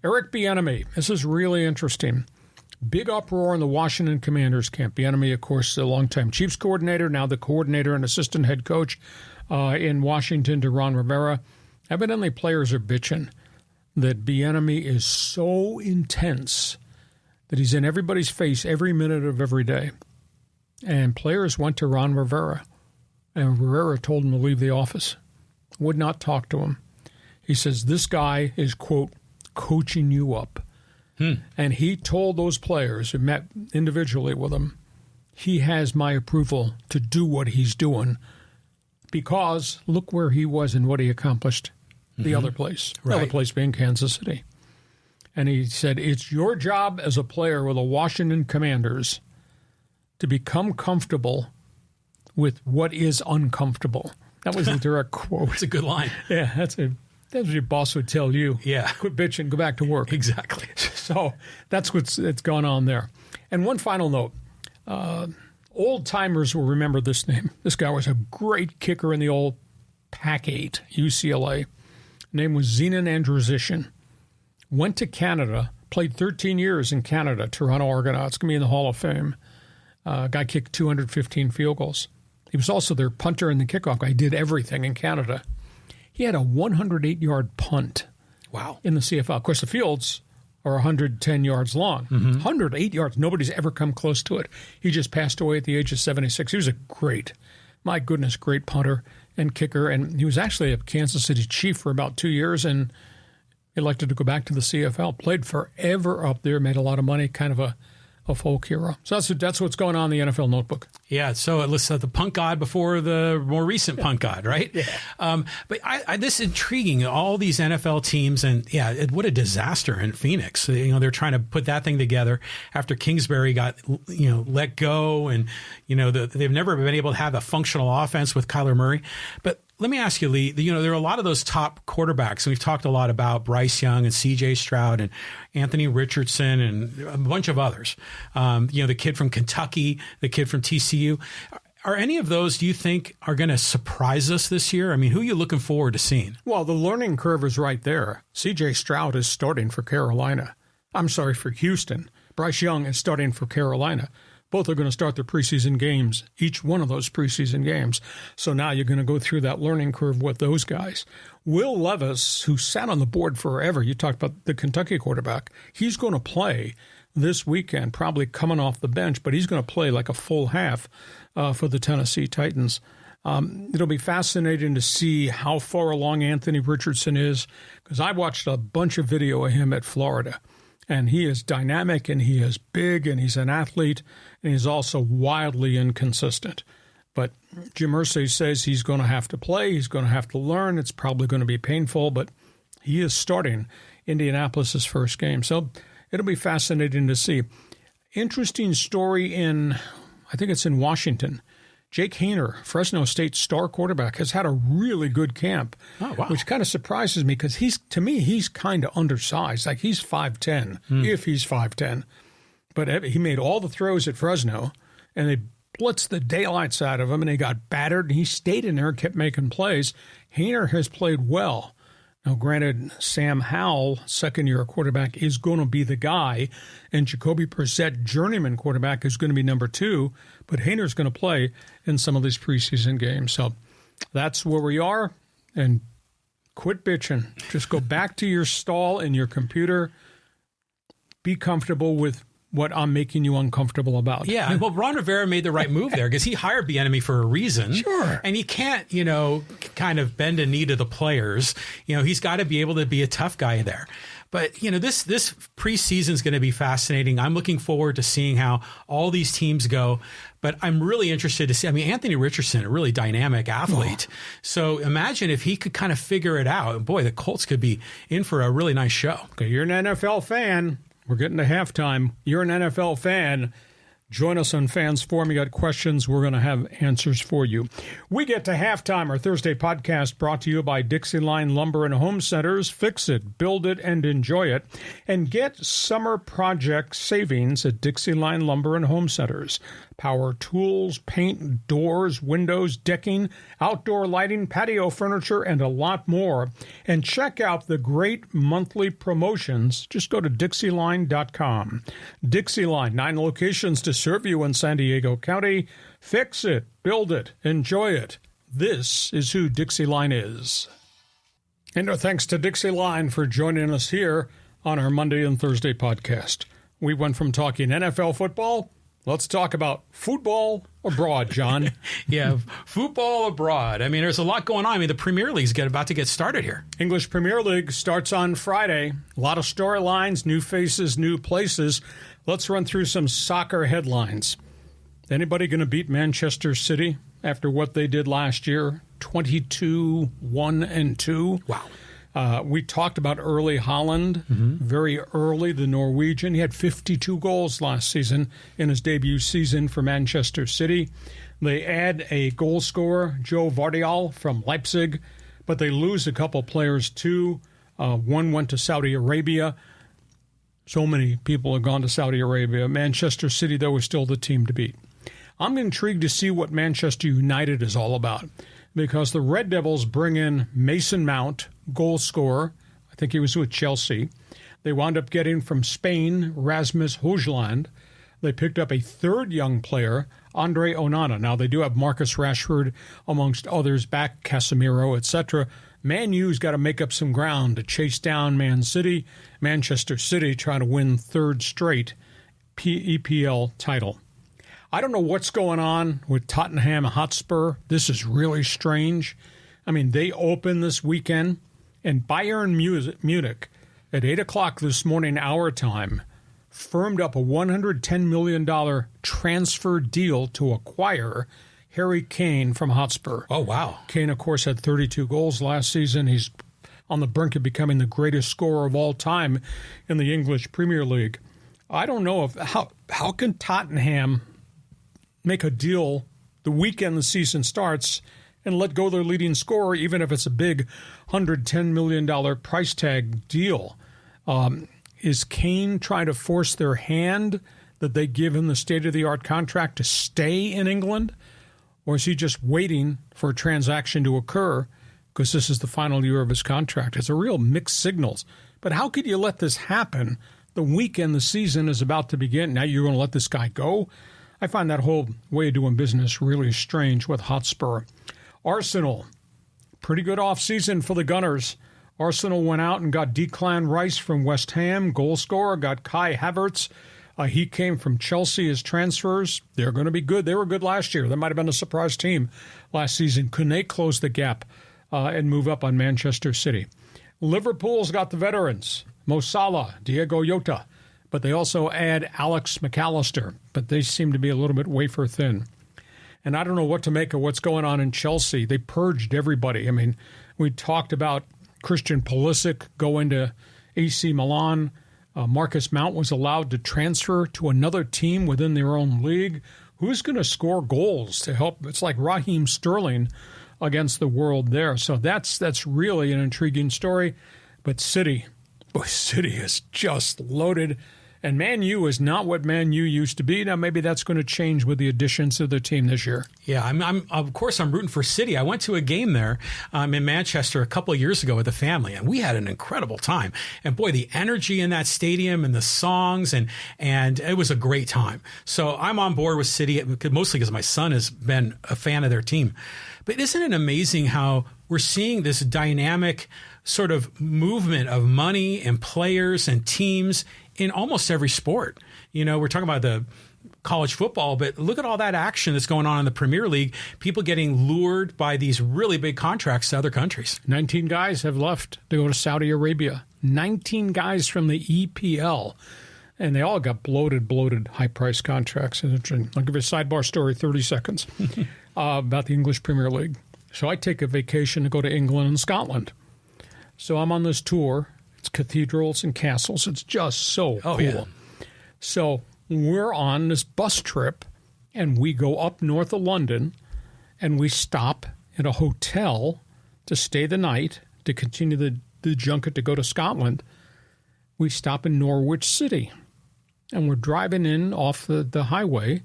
Eric Bieniemy, this is really interesting. Big uproar in the Washington Commanders camp. Bieniemy, of course, a longtime Chiefs coordinator, now the coordinator and assistant head coach in Washington to Ron Rivera. Evidently, players are bitching that Bieniemy is so intense that he's in everybody's face every minute of every day. And players went to Ron Rivera, and Rivera told him to leave the office, would not talk to him. He says, this guy is, quote, coaching you up. And he told those players who met individually with him, he has my approval to do what he's doing because look where he was and what he accomplished the other place, the other place being Kansas City. And he said, it's your job as a player with the Washington Commanders to become comfortable with what is uncomfortable. That was a direct quote. That's a good line. Yeah, that's what your boss would tell you. Yeah. Quit bitching, go back to work. Exactly. So that's what's gone on there. And one final note. Old-timers will remember this name. This guy was a great kicker in the old PAC-8, UCLA. Name was Zenon Andrusician. Went to Canada, played 13 years in Canada, Toronto Argonauts. Going to be in the Hall of Fame. Guy kicked 215 field goals. He was also their punter and the kickoff guy. He did everything in Canada. He had a 108-yard punt. Wow. In the CFL. Of course, the fields are 110 yards long. 108 yards. Nobody's ever come close to it. He just passed away at the age of 76. He was a great punter and kicker. And he was actually a Kansas City Chief for about 2 years and elected to go back to the CFL. Played forever up there, made a lot of money, kind of a folk hero. So that's what's going on in the NFL Notebook. Yeah, so it lists the punk god before the more recent punk god, right? Yeah. But this is intriguing. All these NFL teams, and what a disaster in Phoenix. They're trying to put that thing together after Kingsbury got let go, and they've never been able to have a functional offense with Kyler Murray. But let me ask you, Lee, there are a lot of those top quarterbacks, and we've talked a lot about Bryce Young and C.J. Stroud and Anthony Richardson and a bunch of others. The kid from Kentucky, the kid from TCU. Are any of those, do you think, are going to surprise us this year? I mean, who are you looking forward to seeing? Well, the learning curve is right there. C.J. Stroud is starting for for Houston. Bryce Young is starting for Carolina. Both are going to start their preseason games, each one of those preseason games. So now you're going to go through that learning curve with those guys. Will Levis, who sat on the board forever, you talked about the Kentucky quarterback, he's going to play this weekend, probably coming off the bench, but he's going to play like a full half for the Tennessee Titans. It'll be fascinating to see how far along Anthony Richardson is, because I watched a bunch of video of him at Florida. And he is dynamic, and he is big, and he's an athlete, and he's also wildly inconsistent. But Jim Irsay says he's going to have to play. He's going to have to learn. It's probably going to be painful, but he is starting Indianapolis' first game. So it'll be fascinating to see. Interesting story I think it's in Washington. Jake Haener, Fresno State star quarterback, has had a really good camp, which kind of surprises me because he's kind of undersized. Like he's 5'10", if he's 5'10". But he made all the throws at Fresno, and they blitzed the daylights out of him, and they got battered, and he stayed in there and kept making plays. Haener has played well. Now, granted, Sam Howell, second-year quarterback, is going to be the guy, and Jacoby Brissett, journeyman quarterback, is going to be number 2, but Haener's going to play in some of these preseason games. So that's where we are, and quit bitching. Just go back to your stall in your computer. Be comfortable with what I'm making you uncomfortable about. Yeah, well, Ron Rivera made the right move there because he hired Bieniemy for a reason. Sure. And he can't, kind of bend a knee to the players. He's got to be able to be a tough guy there. But, this preseason is going to be fascinating. I'm looking forward to seeing how all these teams go. But I'm really interested to see. Anthony Richardson, a really dynamic athlete. So imagine if he could kind of figure it out. Boy, the Colts could be in for a really nice show. Okay, you're an NFL fan. We're getting to halftime. You're an NFL fan. Join us on Fans Forum. You got questions, we're going to have answers for you. We get to halftime. Our Thursday podcast brought to you by Dixie Line Lumber and Home Centers. Fix it, build it, and enjoy it. And get summer project savings at Dixie Line Lumber and Home Centers. Power tools, paint, doors, windows, decking, outdoor lighting, patio furniture, and a lot more. And check out the great monthly promotions. Just go to DixieLine.com. Dixie Line, 9 locations to serve you in San Diego County. Fix it, build it, enjoy it. This is who Dixie Line is. And our thanks to Dixie Line for joining us here on our Monday and Thursday podcast. We went from talking NFL football. Let's talk about football abroad, John. Yeah, football abroad. There's a lot going on. The Premier League's about to get started here. English Premier League starts on Friday. A lot of storylines, new faces, new places. Let's run through some soccer headlines. Anybody going to beat Manchester City after what they did last year? 22-1-2. Wow. We talked about Erling Haaland, very early, the Norwegian. He had 52 goals last season in his debut season for Manchester City. They add a goal scorer, Joe Vardial from Leipzig, but they lose a couple players too. One went to Saudi Arabia. So many people have gone to Saudi Arabia. Manchester City, though, is still the team to beat. I'm intrigued to see what Manchester United is all about, because the Red Devils bring in Mason Mount, goal scorer. I think he was with Chelsea. They wound up getting from Spain Rasmus Højlund. They picked up a third young player, Andre Onana. Now, they do have Marcus Rashford, amongst others, back, Casemiro, etc. Man U's got to make up some ground to chase down Man City. Manchester City trying to win third straight EPL title. I don't know what's going on with Tottenham Hotspur. This is really strange. They open this weekend, and Bayern Munich at 8 o'clock this morning, our time, firmed up a $110 million transfer deal to acquire Harry Kane from Hotspur. Oh, wow. Kane, of course, had 32 goals last season. He's on the brink of becoming the greatest scorer of all time in the English Premier League. I don't know how can Tottenham make a deal the weekend the season starts and let go their leading scorer, even if it's a big $110 million price tag deal. Is Kane trying to force their hand that they give him the state-of-the-art contract to stay in England? Or is he just waiting for a transaction to occur because this is the final year of his contract? It's a real mixed signals. But how could you let this happen the weekend the season is about to begin? Now you're going to let this guy go? I find that whole way of doing business really strange with Hotspur. Arsenal, pretty good offseason for the Gunners. Arsenal went out and got Declan Rice from West Ham, goal scorer, got Kai Havertz. He came from Chelsea as transfers. They're going to be good. They were good last year. They might have been a surprise team last season. Couldn't they close the gap and move up on Manchester City? Liverpool's got the veterans, Mo Salah, Diego Jota, but they also add Alex McAllister, but they seem to be a little bit wafer thin. And I don't know what to make of what's going on in Chelsea. They purged everybody. I mean, we talked about Christian Pulisic going to AC Milan. Marcus Mount was allowed to transfer to another team within their own league. Who's going to score goals to help? It's like Raheem Sterling against the world there. So that's really an intriguing story. But City is just loaded. And Man U is not what Man U used to be. Now, maybe that's going to change with the additions to the team this year. Yeah, I'm of course, I'm rooting for City. I went to a game there in Manchester a couple of years ago with the family, and we had an incredible time. And boy, the energy in that stadium and the songs, and it was a great time. So I'm on board with City, mostly because my son has been a fan of their team. But isn't it amazing how we're seeing this dynamic sort of movement of money and players and teams in almost every sport? You know, we're talking about the college football, but look at all that action that's going on in the Premier League. People getting lured by these really big contracts to other countries. 19 guys have left to go to Saudi Arabia. 19 guys from the EPL. And they all got bloated, high-priced contracts. I'll give you a sidebar story, 30 seconds, about the English Premier League. So I take a vacation to go to England and Scotland. So I'm on this tour. It's cathedrals and castles. It's just so cool. Yeah. So we're on this bus trip, and we go up north of London, and we stop at a hotel to stay the night to continue the junket to go to Scotland. We stop in Norwich City, and we're driving in off the highway,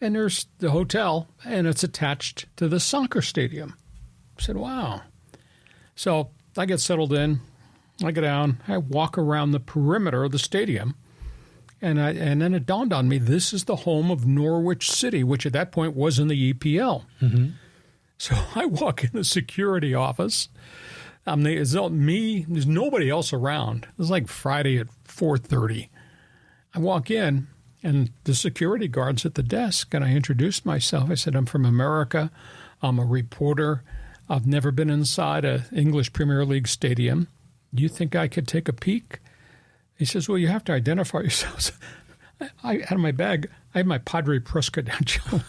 and there's the hotel, and it's attached to the soccer stadium. I said, wow. So I get settled in. I go down. I walk around the perimeter of the stadium, and then it dawned on me, this is the home of Norwich City, which at that point was in the EPL. Mm-hmm. So I walk in the security office. There's nobody else around. It was like Friday at 4:30. I walk in, and the security guard's at the desk, and I introduced myself. I said, I'm from America. I'm a reporter. I've never been inside an English Premier League stadium. Do you think I could take a peek? He says, well, you have to identify yourselves. Out of my bag, I have my Padre press credential.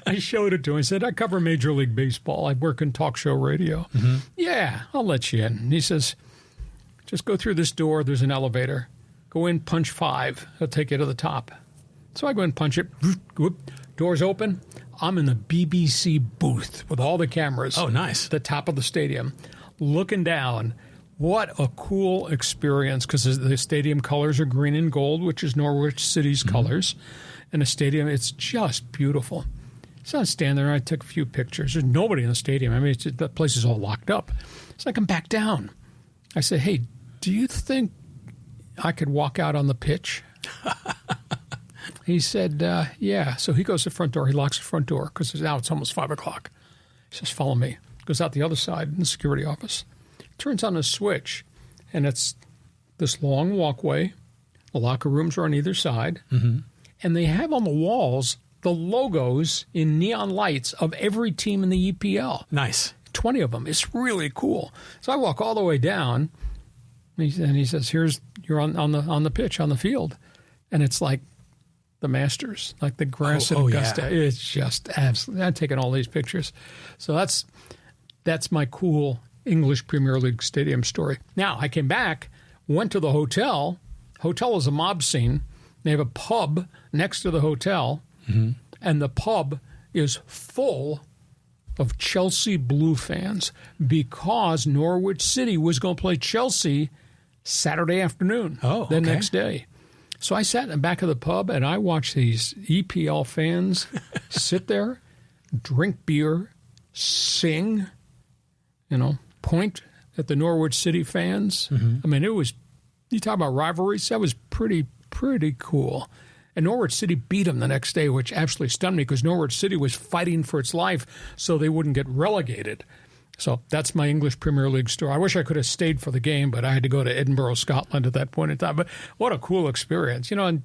I showed it to him. I said, I cover Major League Baseball. I work in talk show radio. Mm-hmm. Yeah, I'll let you in. And he says, just go through this door. There's an elevator. Go in, punch 5. I'll take you to the top. So I go in, punch it. Doors open. I'm in the BBC booth with all the cameras. Oh, nice. At the top of the stadium, looking down. What a cool experience, because the stadium colors are green and gold, which is Norwich City's colors. And the stadium, it's just beautiful. So I stand there, and I took a few pictures. There's nobody in the stadium. I mean, the place is all locked up. So I come back down. I say, hey, do you think I could walk out on the pitch? He said, yeah. So he goes to the front door. He locks the front door because now it's almost 5 o'clock. He says, follow me. Goes out the other side in the security office. Turns on a switch, and it's this long walkway. The locker rooms are on either side. Mm-hmm. And they have on the walls the logos in neon lights of every team in the EPL. Nice. 20 of them. It's really cool. So I walk all the way down, and he says, you're on the pitch, on the field. and it's like the Masters, like the grass at Augusta. Yeah. It's just absolutely. I've taken all these pictures, so that's my cool English Premier League stadium story. Now I came back, went to the hotel. Hotel is a mob scene. They have a pub next to the hotel, and the pub is full of Chelsea Blue fans because Norwich City was going to play Chelsea Saturday afternoon, the next day. So I sat in the back of the pub and I watched these EPL fans sit there, drink beer, sing, point at the Norwich City fans. I mean, it was, you talk about rivalries, that was pretty cool. And Norwich City beat them the next day, which absolutely stunned me because Norwich City was fighting for its life so they wouldn't get relegated. So that's my English Premier League story. I wish I could have stayed for the game, but I had to go to Edinburgh, Scotland at that point in time. But what a cool experience. And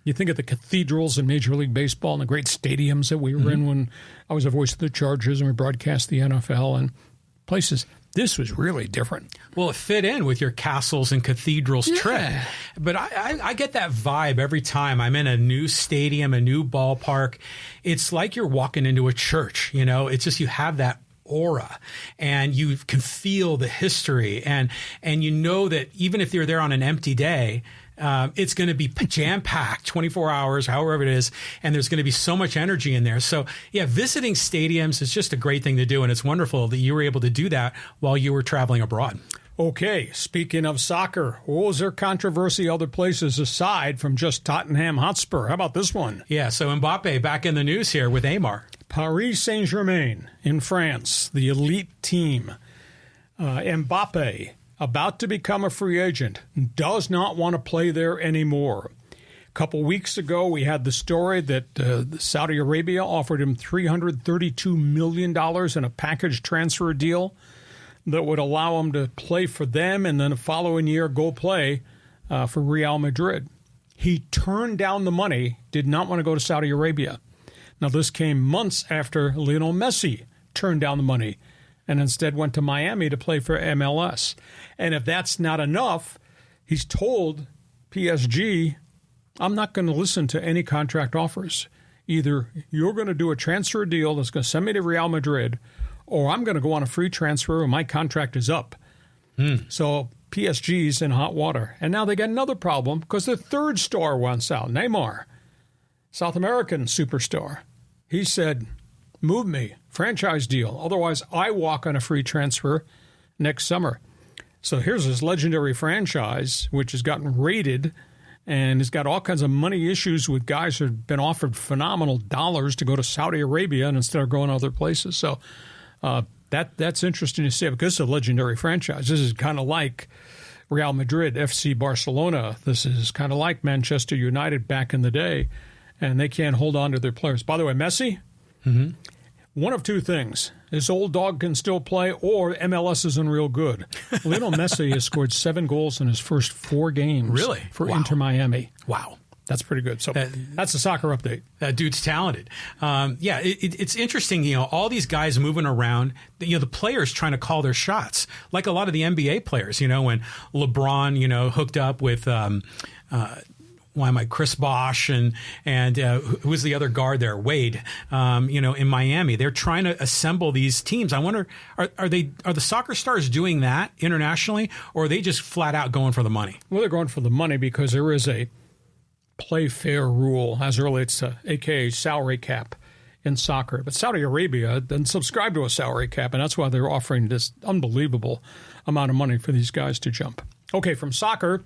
you think of the cathedrals in Major League Baseball and the great stadiums that we were in when I was a voice of the Chargers and we broadcast the NFL and places. This was really different. Well, it fit in with your castles and cathedrals trip. But I get that vibe every time I'm in a new stadium, a new ballpark. It's like you're walking into a church, It's just you have that aura and you can feel the history and you know that even if you're there on an empty day, it's going to be jam-packed 24 hours, however it is, and there's going to be so much energy in there. So, visiting stadiums is just a great thing to do, and it's wonderful that you were able to do that while you were traveling abroad. Okay, speaking of soccer, was there controversy other places aside from just Tottenham Hotspur? How about this one? Yeah, so Mbappe back in the news here with Aymar. Paris Saint-Germain in France, the elite team. Mbappe, about to become a free agent, does not want to play there anymore. A couple weeks ago, we had the story that Saudi Arabia offered him $332 million in a package transfer deal that would allow him to play for them and then the following year go play for Real Madrid. He turned down the money, did not want to go to Saudi Arabia. Now, this came months after Lionel Messi turned down the money and instead went to Miami to play for MLS. And if that's not enough, he's told PSG, I'm not going to listen to any contract offers. Either you're going to do a transfer deal that's going to send me to Real Madrid, or I'm going to go on a free transfer and my contract is up. So PSG's in hot water. And now they got another problem because their third star wants out, Neymar, South American superstar. He said, move me, franchise deal. Otherwise, I walk on a free transfer next summer. So here's this legendary franchise, which has gotten raided and has got all kinds of money issues with guys who have been offered phenomenal dollars to go to Saudi Arabia and instead of going other places. So that's interesting to see because it's a legendary franchise. This is kind of like Real Madrid, FC Barcelona. This is kind of like Manchester United back in the day, and they can't hold on to their players. By the way, Messi, one of two things. His old dog can still play, or MLS isn't real good. Lionel Messi has scored 7 goals in his first 4 games for Inter Miami. Wow. That's pretty good. So that's the soccer update. That dude's talented. It's interesting, all these guys moving around, the players trying to call their shots, like a lot of the NBA players, when LeBron, hooked up with Chris Bosh and who was the other guard there? Wade, in Miami. They're trying to assemble these teams. I wonder, are the soccer stars doing that internationally, or are they just flat out going for the money? Well, they're going for the money because there is a play fair rule as it relates to AKA salary cap in soccer. But Saudi Arabia doesn't subscribe to a salary cap, and that's why they're offering this unbelievable amount of money for these guys to jump. Okay, from soccer,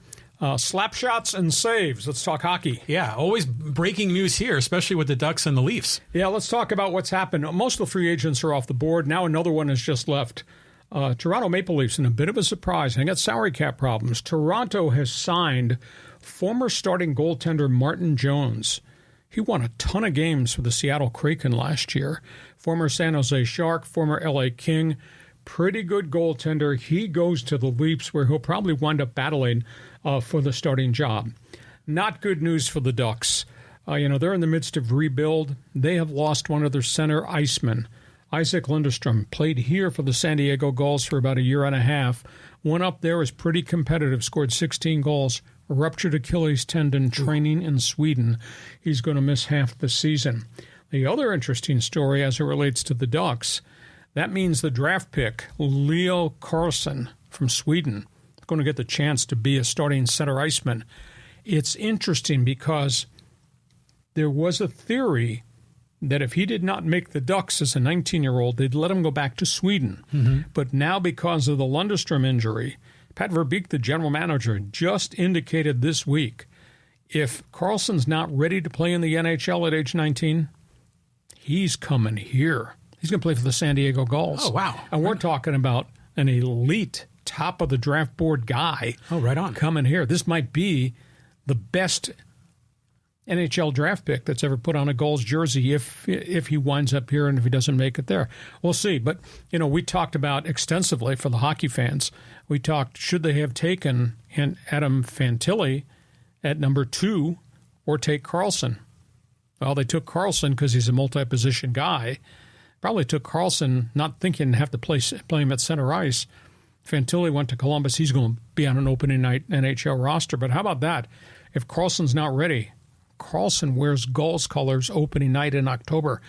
slap shots and saves. Let's talk hockey. Yeah, always breaking news here, especially with the Ducks and the Leafs. Yeah, let's talk about what's happened. Most of the free agents are off the board. Now another one has just left. Toronto Maple Leafs, in a bit of a surprise, and they got salary cap problems. Toronto has signed former starting goaltender Martin Jones. He won a ton of games for the Seattle Kraken last year. Former San Jose Shark, former LA King, pretty good goaltender. He goes to the Leafs, where he'll probably wind up battling for the starting job. Not good news for the Ducks. They're in the midst of rebuild. They have lost one of their center icemen. Isaac Lindstrom played here for the San Diego Gulls for about a year and a half. Went up there, was pretty competitive, scored 16 goals, ruptured Achilles tendon, training in Sweden. He's going to miss half the season. The other interesting story as it relates to the Ducks, that means the draft pick, Leo Carlsson from Sweden, is going to get the chance to be a starting center iceman. It's interesting because there was a theory that if he did not make the Ducks as a 19-year-old, they'd let him go back to Sweden. Mm-hmm. But now because of the Lundestrom injury, Pat Verbeek, the general manager, just indicated this week, if Carlson's not ready to play in the NHL at age 19, he's coming here. He's going to play for the San Diego Gulls. Oh, wow. And we're talking about an elite, top of the draft board guy. Oh, right on. Coming here. This might be the best NHL draft pick that's ever put on a Gulls jersey if he winds up here and if he doesn't make it there. We'll see. But, we talked about extensively for the hockey fans. We talked, should they have taken Adam Fantilli at number 2 or take Carlsson? Well, they took Carlsson because he's a multi-position guy. Probably took Carlsson not thinking to have to play him at center ice. Fantilli went to Columbus. He's going to be on an opening night NHL roster. But how about that? If Carlson's not ready, Carlsson wears Gulls colors opening night in October.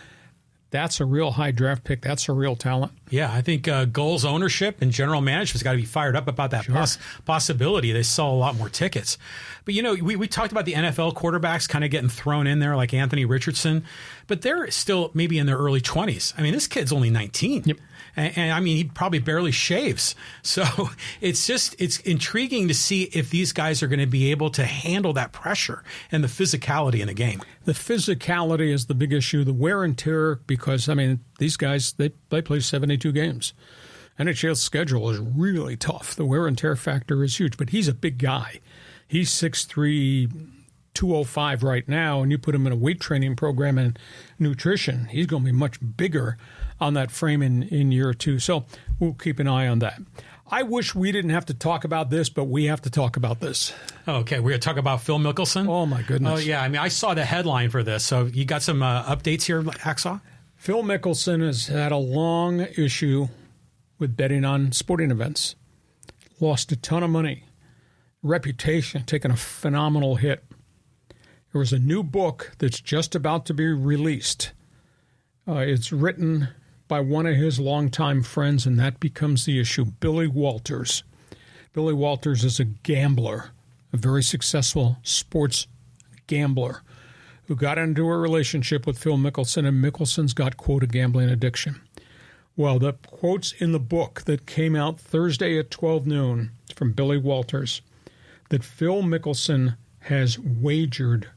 That's a real high draft pick. That's a real talent. Yeah, I think Gulls ownership and general management's got to be fired up about that possibility. They sell a lot more tickets. But, we talked about the NFL quarterbacks kind of getting thrown in there like Anthony Richardson, but they're still maybe in their early 20s. I mean, this kid's only 19. Yep. And I mean, he probably barely shaves. So it's intriguing to see if these guys are going to be able to handle that pressure and the physicality in the game. The physicality is the big issue. The wear and tear, because, these guys, they play 72 games. NHL's schedule is really tough. The wear and tear factor is huge, but he's a big guy. He's 6'3", 205 right now, and you put him in a weight training program and nutrition, he's going to be much bigger on that frame in year 2. So we'll keep an eye on that. I wish we didn't have to talk about this, but we have to talk about this. Okay, we're going to talk about Phil Mickelson? Oh, my goodness. Oh, yeah. I saw the headline for this. So you got some updates here, Hacksaw? Phil Mickelson has had a long issue with betting on sporting events. Lost a ton of money. Reputation taken a phenomenal hit. There was a new book that's just about to be released. It's written by one of his longtime friends, and that becomes the issue, Billy Walters. Billy Walters is a gambler, a very successful sports gambler who got into a relationship with Phil Mickelson, and Mickelson's got, quote, a gambling addiction. Well, the quotes in the book that came out Thursday at 12 noon from Billy Walters, that Phil Mickelson has wagered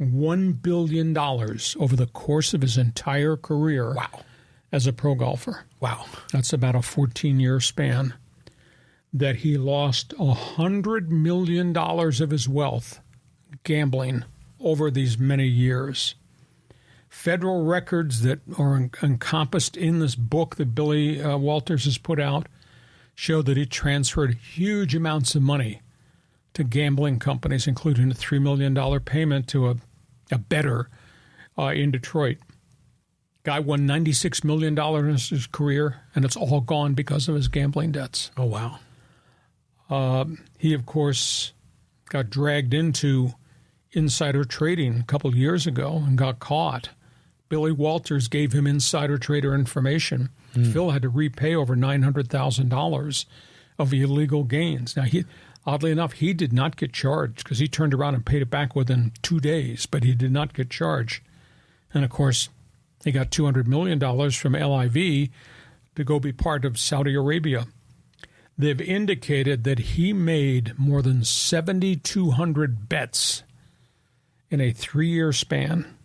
$1 billion over the course of his entire career. Wow. As a pro golfer. Wow. That's about a 14-year span. That he lost $100 million of his wealth gambling over these many years. Federal records that are encompassed in this book that Billy Walters has put out show that he transferred huge amounts of money to gambling companies, including a $3 million payment to a bettor in Detroit. Guy won $96 million in his career, and it's all gone because of his gambling debts. Oh, wow. He, of course, got dragged into insider trading a couple of years ago and got caught. Billy Walters gave him insider trader information. Phil had to repay over $900,000 of illegal gains. Now, oddly enough, he did not get charged because he turned around and paid it back within 2 days, but he did not get charged. And, of course, he got $200 million from LIV to go be part of Saudi Arabia. They've indicated that he made more than 7,200 bets in a 3-year span,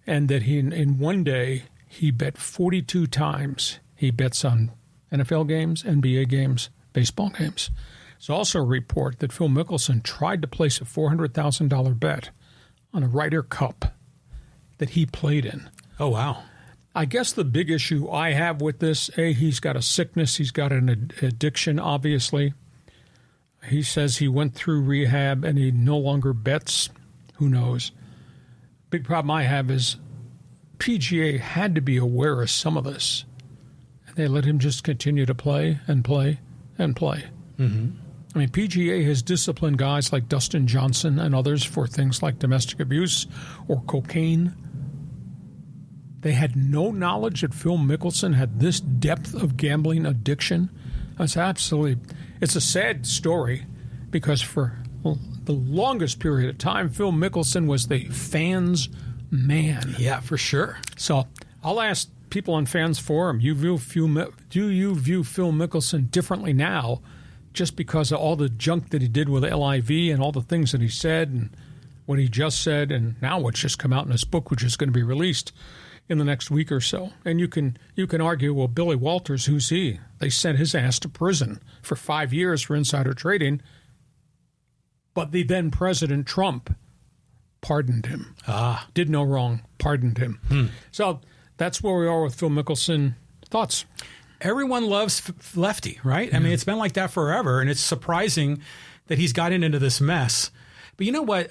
and that he, in one day, he bet 42 times. He bets on NFL games, NBA games, baseball games. There's also a report that Phil Mickelson tried to place a $400,000 bet on a Ryder Cup that he played in. Oh, wow. I guess the big issue I have with this, he's got a sickness. He's got an addiction, obviously. He says he went through rehab and he no longer bets. Who knows? Big problem I have is PGA had to be aware of some of this. And they let him just continue to play and play and play. Mm-hmm. I mean, PGA has disciplined guys like Dustin Johnson and others for things like domestic abuse or cocaine. They had no knowledge that Phil Mickelson had this depth of gambling addiction. It's a sad story because for the longest period of time, Phil Mickelson was the fans' man. Yeah, for sure. So I'll ask people on Fans Forum, do you view Phil Mickelson differently now just because of all the junk that he did with LIV and all the things that he said and what he just said and now what's just come out in his book, which is going to be released in the next week or so? And you can argue, well, Billy Walters, who's he? They sent his ass to prison for 5 years for insider trading, but the then President Trump pardoned him. Did no wrong, pardoned him. So that's where we are with Phil Mickelson. Thoughts? Everyone loves Lefty, right? I mean, it's been like that forever, and it's surprising that he's gotten into this mess. But you know what?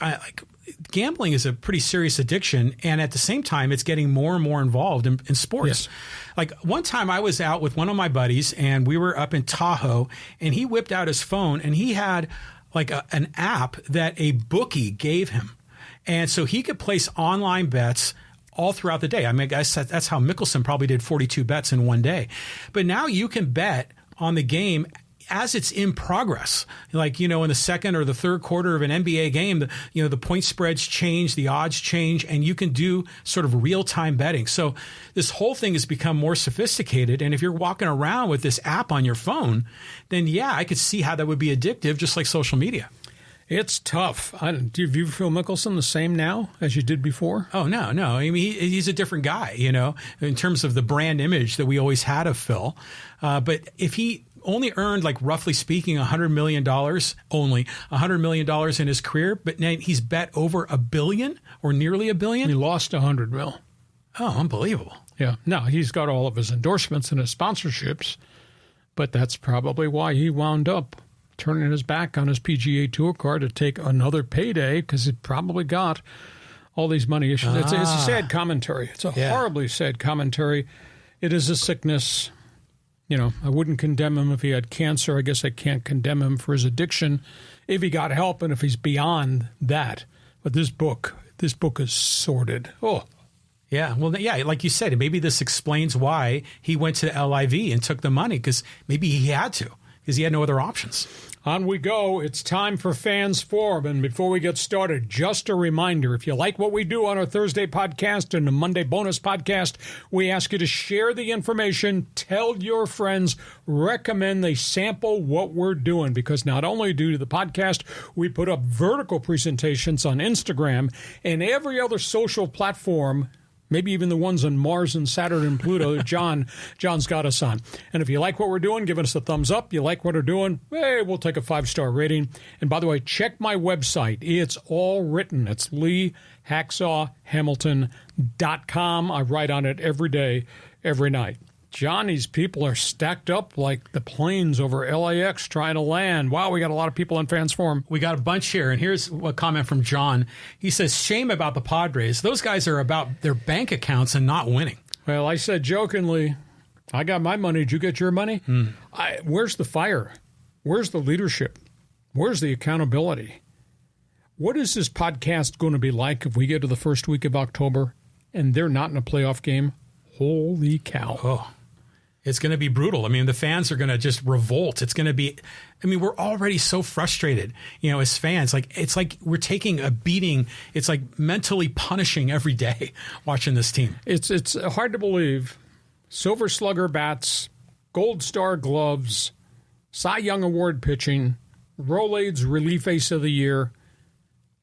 Gambling is a pretty serious addiction, and at the same time, it's getting more and more involved in sports. Yes. Like one time I was out with one of my buddies, and we were up in Tahoe, and he whipped out his phone, and he had like an app that a bookie gave him. And so he could place online bets all throughout the day. I mean, I guess that's how Mickelson probably did 42 bets in one day. But now you can bet on the game as it's in progress. Like, in the second or the third quarter of an NBA game, the point spreads change, the odds change, and you can do sort of real-time betting. So this whole thing has become more sophisticated. And if you're walking around with this app on your phone, then yeah, I could see how that would be addictive, just like social media. It's tough. Do you view Phil Mickelson the same now as you did before? Oh, no. I mean, he's a different guy, in terms of the brand image that we always had of Phil. But if he only earned, like roughly speaking, $100 million, only $100 million in his career, but now he's bet over $1 billion or nearly $1 billion. He lost $100 million. Oh, unbelievable. Yeah. Now, he's got all of his endorsements and his sponsorships, but that's probably why he wound up turning his back on his PGA Tour card to take another payday because he probably got all these money issues. It's a sad commentary. It's a horribly sad commentary. It is a sickness. I wouldn't condemn him if he had cancer. I guess I can't condemn him for his addiction if he got help and if he's beyond that. But this book is sordid. Oh. Yeah, well, yeah, like you said, maybe this explains why he went to LIV and took the money because maybe he had to because he had no other options. On we go. It's time for Fans Forum. And before we get started, just a reminder, if you like what we do on our Thursday podcast and the Monday bonus podcast, we ask you to share the information, tell your friends, recommend they sample what we're doing, because not only do the podcast, we put up vertical presentations on Instagram and every other social platform, maybe even the ones on Mars and Saturn and Pluto. John's got us on. And if you like what we're doing, give us a thumbs up. You like what we're doing, hey, we'll take a 5-star rating. And by the way, check my website. It's all written. It's LeeHacksawHamilton.com. I write on it every day, every night. John, these people are stacked up like the planes over LAX trying to land. Wow, we got a lot of people on Fans Forum. We got a bunch here, and here's a comment from John. He says, shame about the Padres. Those guys are about their bank accounts and not winning. Well, I said jokingly, I got my money. Did you get your money? Where's the fire? Where's the leadership? Where's the accountability? What is this podcast going to be like if we get to the first week of October and they're not in a playoff game? Holy cow. Oh. It's going to be brutal. I mean, the fans are going to just revolt. It's going to be, we're already so frustrated, as fans. It's like we're taking a beating. It's like mentally punishing every day watching this team. It's hard to believe. Silver Slugger bats, Gold Star gloves, Cy Young Award pitching, Rolaids Relief Ace of the Year,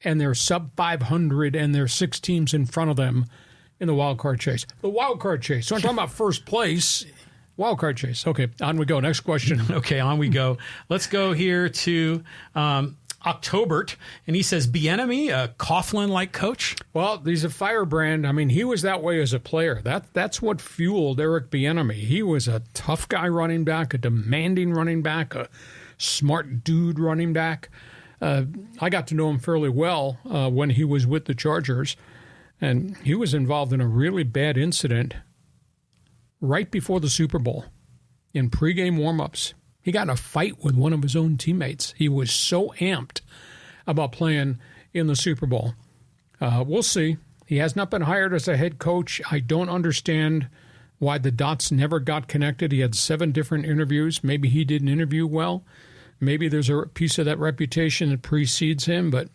and they're sub 500 and there's 6 teams in front of them in the wild card chase. The wild card chase. So I'm talking about first place. Wild card chase. Okay, on we go. Next question. Okay, on we go. Let's go here to Octobert, and he says, Bieniemy, a Coughlin-like coach? Well, he's a firebrand. He was that way as a player. That's what fueled Eric Bieniemy. He was a tough guy running back, a demanding running back, a smart dude running back. I got to know him fairly well when he was with the Chargers, and he was involved in a really bad incident right before the Super Bowl in pregame warmups. He got in a fight with one of his own teammates. He was so amped about playing in the Super Bowl. We'll see. He has not been hired as a head coach. I don't understand why the dots never got connected. He had 7 different interviews. Maybe he didn't interview well. Maybe there's a piece of that reputation that precedes him. But,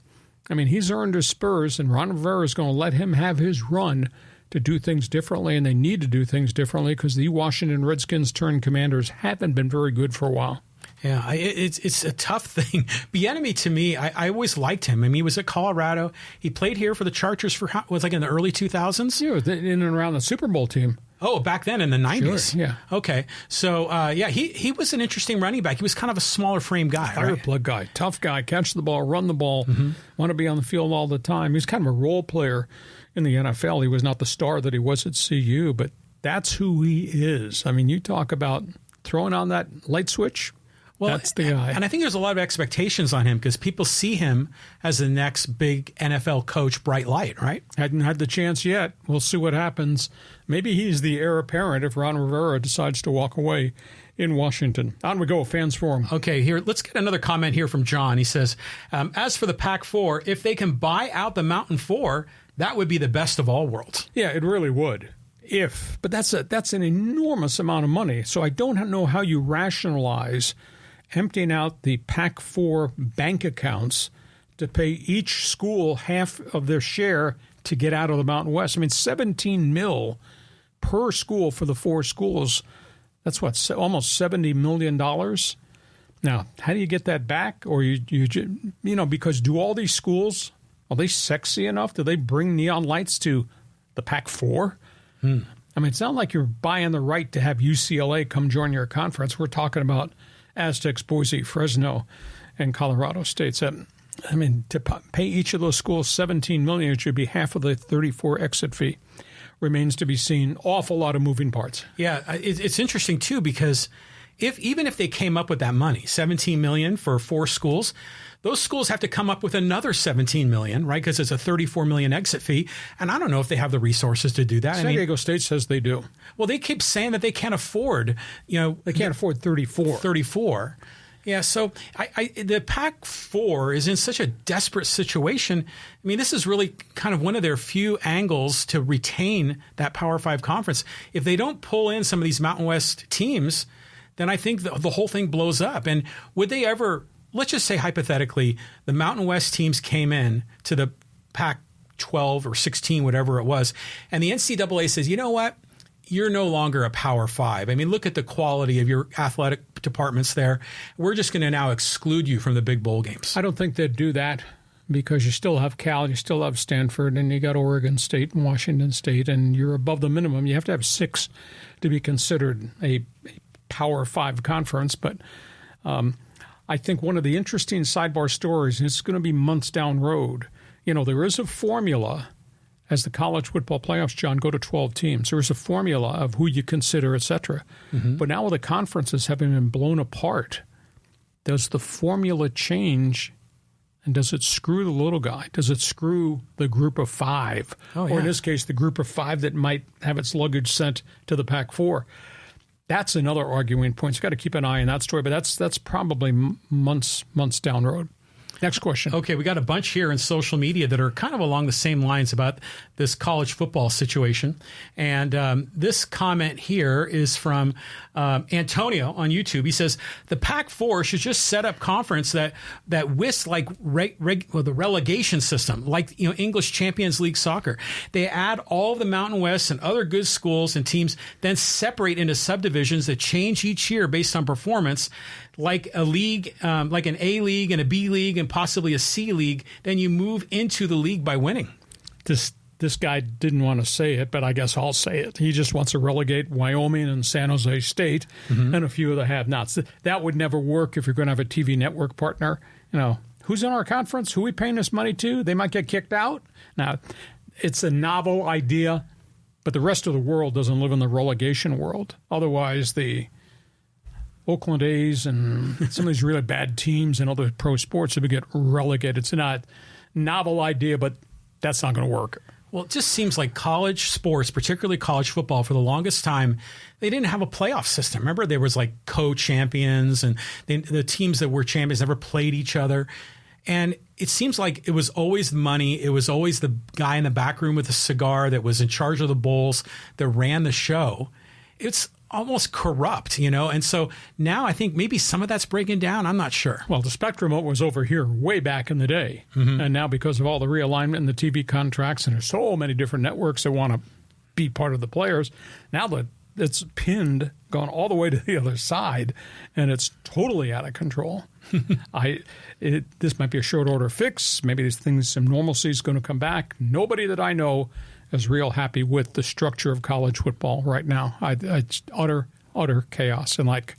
I mean, he's earned his spurs, and Ron Rivera is going to let him have his run to do things differently, and they need to do things differently because the Washington Redskins turned Commanders haven't been very good for a while. Yeah, it's a tough thing. Bieniemy, to me, I always liked him. I mean, he was at Colorado. He played here for the Chargers was like in the early 2000s? Yeah, in and around the Super Bowl team. Oh, back then in the 90s. Sure, yeah. Okay. So, he was an interesting running back. He was kind of a smaller frame guy, right? Fireplug guy, tough guy, catch the ball, run the ball, want to be on the field all the time. He's kind of a role player in the NFL. He was not the star that he was at CU, but that's who he is. I mean, you talk about throwing on that light switch. Well, that's the guy. And I think there's a lot of expectations on him because people see him as the next big NFL coach, bright light, right? Hadn't had the chance yet. We'll see what happens. Maybe he's the heir apparent if Ron Rivera decides to walk away in Washington. On we go, Fans Forum. Okay, here, let's get another comment here from John. He says, as for the Pac-4, if they can buy out the Mountain 4, that would be the best of all worlds. Yeah, it really would. But that's an enormous amount of money. So I don't know how you rationalize emptying out the Pac-4 bank accounts to pay each school half of their share to get out of the Mountain West. I mean, $17 million per school for the 4 schools. That's what, almost $70 million. Now, how do you get that back? Or because do all these schools, are they sexy enough? Do they bring neon lights to the Pac-4? I mean, it's not like you're buying the right to have UCLA come join your conference. We're talking about Aztecs, Boise, Fresno, and Colorado State. I mean, to pay each of those schools $17 million, it should be half of the 34 exit fee. Remains to be seen. Awful lot of moving parts. Yeah, it's interesting too because even if they came up with that money, $17 million for 4 schools, those schools have to come up with another $17 million, right? Because it's a $34 million exit fee, and I don't know if they have the resources to do that. San Diego State says they do. Well, they keep saying that they can't afford, they can't afford 34. 34. Yeah, so the Pac-4 is in such a desperate situation. I mean, this is really kind of one of their few angles to retain that Power 5 conference. If they don't pull in some of these Mountain West teams, then I think the whole thing blows up. And would they ever, let's just say hypothetically, the Mountain West teams came in to the Pac-12 or 16, whatever it was, and the NCAA says, you know what? You're no longer a Power 5. I mean, look at the quality of your athletic departments there. We're just going to now exclude you from the big bowl games. I don't think they'd do that because you still have Cal, you still have Stanford, and you got Oregon State and Washington State, and you're above the minimum. You have to have 6 to be considered a Power 5 conference. But I think one of the interesting sidebar stories, and it's going to be months down road, there is a formula. As the college football playoffs, John, go to 12 teams. There's a formula of who you consider, et cetera. But now with the conferences having been blown apart, does the formula change, and does it screw the little guy? Does it screw the group of 5? Oh, yeah. Or in this case, the group of 5 that might have its luggage sent to the Pac-4? That's another arguing point. You've got to keep an eye on that story, but that's probably months down the road. Next question. Okay, we got a bunch here in social media that are kind of along the same lines about this college football situation. And this comment here is from Antonio on YouTube. He says, the Pac-4 should just set up conference that whisks like the relegation system, like English Champions League soccer. They add all the Mountain West and other good schools and teams, then separate into subdivisions that change each year based on performance, like a league, like an A league and a B league and possibly a C league. Then you move into the league by winning. This guy didn't want to say it, but I guess I'll say it. He just wants to relegate Wyoming and San Jose State and a few of the have-nots. That would never work if you're going to have a TV network partner. Who's in our conference? Who are we paying this money to? They might get kicked out. Now, it's a novel idea, but the rest of the world doesn't live in the relegation world. Otherwise, the Oakland A's and some of these really bad teams and other pro sports would get relegated. It's not a novel idea, but that's not going to work. Well, it just seems like college sports, particularly college football, for the longest time, they didn't have a playoff system. Remember, there was like co-champions, and the teams that were champions never played each other. And it seems like it was always money. It was always the guy in the back room with a cigar that was in charge of the bowls that ran the show. It's almost corrupt, And so now I think maybe some of that's breaking down. I'm not sure. Well, the Spectrum was over here way back in the day. Mm-hmm. And now because of all the realignment and the TV contracts, and there's so many different networks that want to be part of the players, now that it's pinned, gone all the way to the other side, and it's totally out of control. This might be a short order fix. Maybe some normalcy is going to come back. Nobody that I know is real happy with the structure of college football right now. It's utter chaos. And like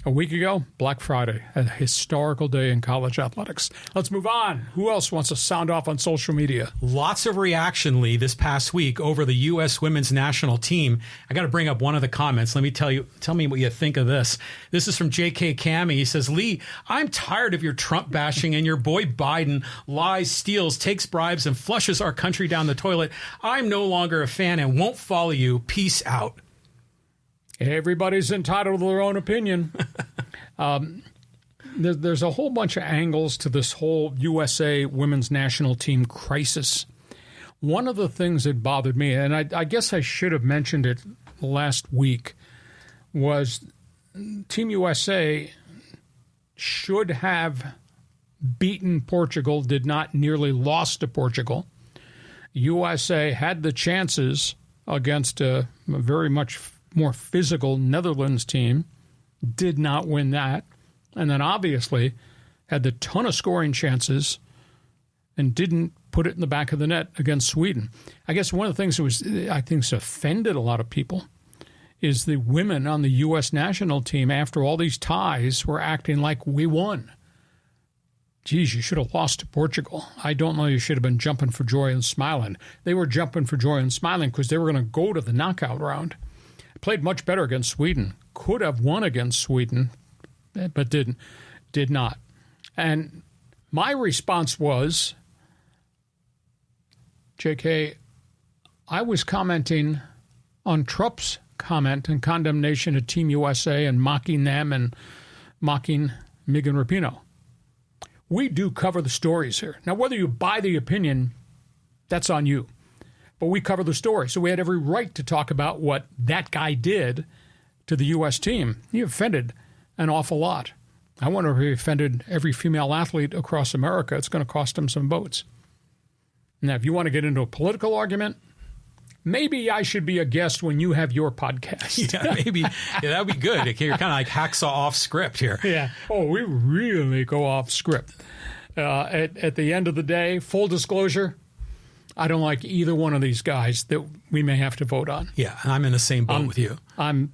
a week ago, Black Friday, a historical day in college athletics. Let's move on. Who else wants to sound off on social media? Lots of reaction, Lee, this past week over the U.S. women's national team. I got to bring up one of the comments. Let me tell me what you think of this. This is from J.K. Cammy. He says, Lee, I'm tired of your Trump bashing and your boy Biden lies, steals, takes bribes, and flushes our country down the toilet. I'm no longer a fan and won't follow you. Peace out. Everybody's entitled to their own opinion. There's a whole bunch of angles to this whole USA women's national team crisis. One of the things that bothered me, and I guess I should have mentioned it last week, was Team USA should have beaten Portugal, did not, nearly lost to Portugal. USA had the chances against a very much more physical Netherlands team, did not win that, and then obviously had the ton of scoring chances and didn't put it in the back of the net against Sweden. I guess one of the things that I think has offended a lot of people is the women on the U.S. national team, after all these ties, were acting like we won. Geez, you should have lost to Portugal. I don't know, you should have been jumping for joy and smiling. They were jumping for joy and smiling because they were going to go to the knockout round. Played much better against Sweden. Could have won against Sweden, but did not. And my response was, JK, I was commenting on Trump's comment and condemnation of Team USA and mocking them and mocking Megan Rapinoe. We do cover the stories here. Now, whether you buy the opinion, that's on you. But we cover the story, so we had every right to talk about what that guy did to the U.S. team. He offended an awful lot. I wonder if he offended every female athlete across America. It's going to cost him some votes. Now, if you want to get into a political argument, maybe I should be a guest when you have your podcast. Yeah, maybe. Yeah, that would be good. You're kind of like Hacksaw off script here. Yeah. Oh, we really go off script. At the end of the day, full disclosure, I don't like either one of these guys that we may have to vote on. Yeah, I'm in the same boat with you. I'm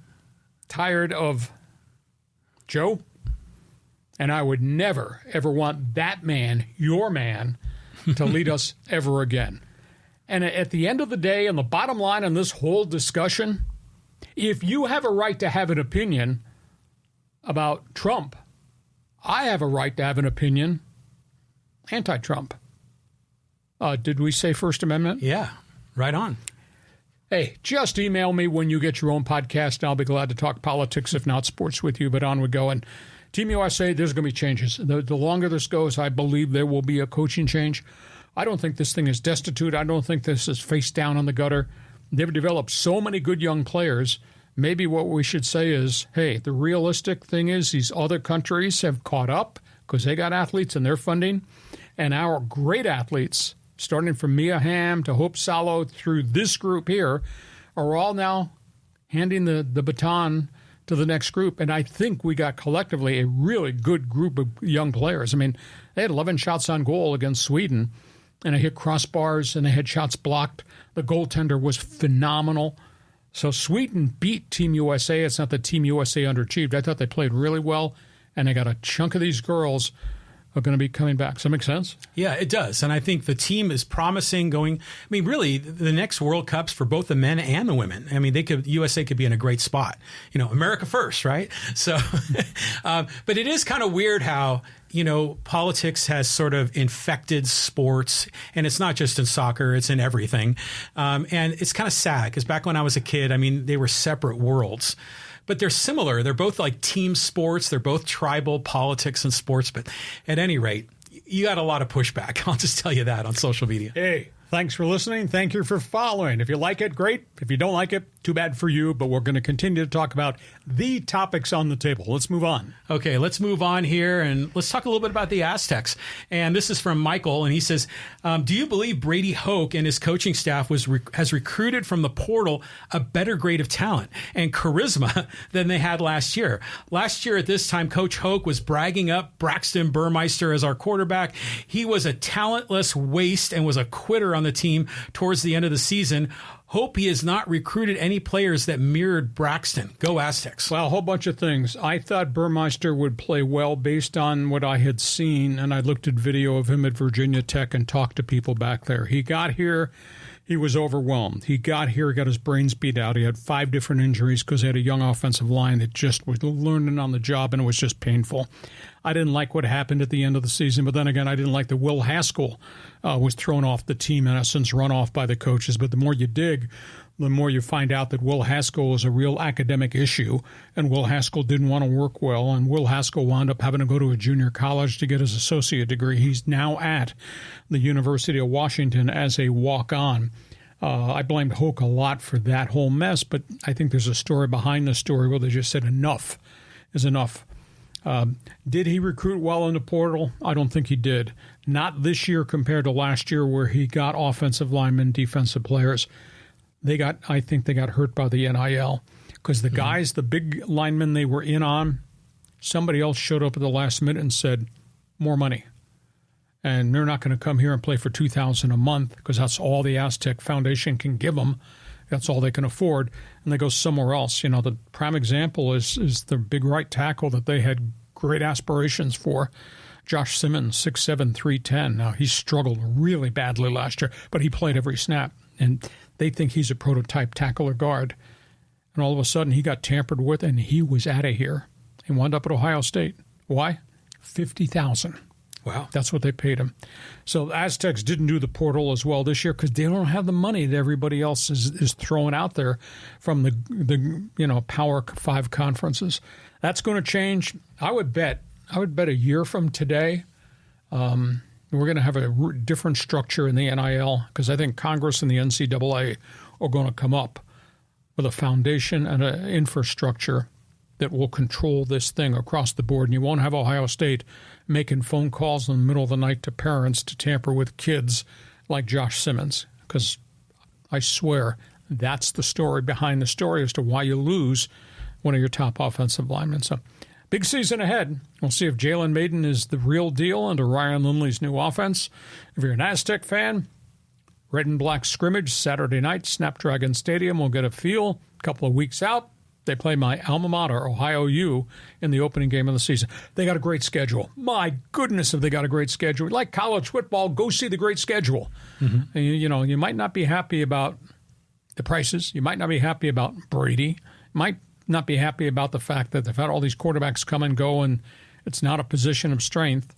tired of Joe, and I would never, ever want that man, your man, to lead us ever again. And at the end of the day, and the bottom line on this whole discussion, if you have a right to have an opinion about Trump, I have a right to have an opinion anti-Trump. Did we say First Amendment? Yeah, right on. Hey, just email me when you get your own podcast, and I'll be glad to talk politics, if not sports, with you. But on we go. And Team USA, there's going to be changes. The longer this goes, I believe there will be a coaching change. I don't think this thing is destitute. I don't think this is face down on the gutter. They've developed so many good young players. Maybe what we should say is, hey, the realistic thing is these other countries have caught up because they got athletes and they're funding. And our great athletes, starting from Mia Hamm to Hope Salo through this group here, are all now handing the baton to the next group. And I think we got collectively a really good group of young players. I mean, they had 11 shots on goal against Sweden, and they hit crossbars, and they had shots blocked. The goaltender was phenomenal. So Sweden beat Team USA. It's not that Team USA underachieved. I thought they played really well, and they got a chunk of these girls are going to be coming back. Does that make sense? Yeah, it does. And I think the team is promising going. I mean, really, the next World Cups for both the men and the women. I mean, USA could be in a great spot. America first, right? So, but it is kind of weird how, politics has sort of infected sports, and it's not just in soccer, it's in everything. And it's kind of sad because back when I was a kid, I mean, they were separate worlds. But they're similar. They're both like team sports. They're both tribal politics and sports. But at any rate, you got a lot of pushback. I'll just tell you that on social media. Hey, thanks for listening. Thank you for following. If you like it, great. If you don't like it, too bad for you. But we're going to continue to talk about the topics on the table. Let's move on. Okay, let's move on here and let's talk a little bit about the Aztecs. And this is from Michael, and he says, do you believe Brady Hoke and his coaching staff has recruited from the portal a better grade of talent and charisma than they had last year? Last year at this time, Coach Hoke was bragging up Braxton Burmeister as our quarterback. He was a talentless waste and was a quitter on the team towards the end of the season. Hope he has not recruited any players that mirrored Braxton. Go Aztecs. Well, a whole bunch of things. I thought Burmeister would play well based on what I had seen, and I looked at video of him at Virginia Tech and talked to people back there. He got here. He was overwhelmed. He got here, got his brains beat out. He had 5 different injuries because he had a young offensive line that just was learning on the job, and it was just painful. I didn't like what happened at the end of the season, but then again, I didn't like that Will Haskell was thrown off the team, in essence, run off by the coaches. But the more you dig, the more you find out that Will Haskell is a real academic issue, and Will Haskell didn't want to work well, and Will Haskell wound up having to go to a junior college to get his associate degree. He's now at the University of Washington as a walk-on. I blamed Hoke a lot for that whole mess, but I think there's a story behind the story where they just said enough is enough. Did he recruit well in the portal? I don't think he did. Not this year compared to last year where he got offensive linemen, defensive players. I think they got hurt by the NIL because the guys, the big linemen they were in on, somebody else showed up at the last minute and said, more money. And they're not going to come here and play for $2,000 a month because that's all the Aztec Foundation can give them. That's all they can afford. And they go somewhere else. The prime example is the big right tackle that they had great aspirations for, Josh Simmons, 6'7", 310. Now, he struggled really badly last year, but he played every snap. And they think he's a prototype tackle or guard. And all of a sudden, he got tampered with, and he was out of here. He wound up at Ohio State. Why? $50,000. Wow. That's what they paid him. So the Aztecs didn't do the portal as well this year because they don't have the money that everybody else is throwing out there from the Power 5 conferences. That's going to change. I would bet a year from today we're going to have a different structure in the NIL because I think Congress and the NCAA are going to come up with a foundation and an infrastructure that will control this thing across the board. And you won't have Ohio State making phone calls in the middle of the night to parents to tamper with kids like Josh Simmons. Because I swear that's the story behind the story as to why you lose one of your top offensive linemen. So big season ahead. We'll see if Jalen Maiden is the real deal under Ryan Lindley's new offense. If you're an Aztec fan, red and black scrimmage Saturday night, Snapdragon Stadium. We'll get a feel a couple of weeks out. They play my alma mater, Ohio U, in the opening game of the season. They got a great schedule. My goodness, have they got a great schedule. Like college football, go see the great schedule. Mm-hmm. And you might not be happy about the prices. You might not be happy about Brady. You might not be happy about the fact that they've had all these quarterbacks come and go, and it's not a position of strength.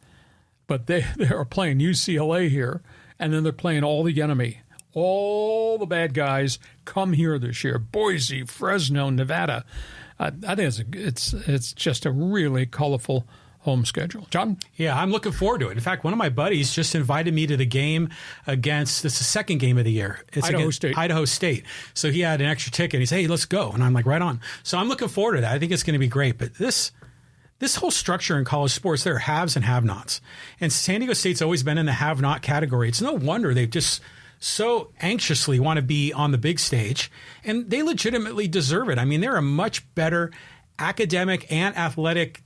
But they are playing UCLA here, and then they're playing all the enemy. All the bad guys come here this year. Boise, Fresno, Nevada. I think it's just a really colorful home schedule. John? Yeah, I'm looking forward to it. In fact, one of my buddies just invited me to the game it's the second game of the year. It's Idaho State. So he had an extra ticket. He said, hey, let's go. And I'm like, right on. So I'm looking forward to that. I think it's going to be great. But this whole structure in college sports, there are haves and have-nots. And San Diego State's always been in the have-not category. It's no wonder they've just so anxiously want to be on the big stage, and they legitimately deserve it. I mean, they're a much better academic and athletic,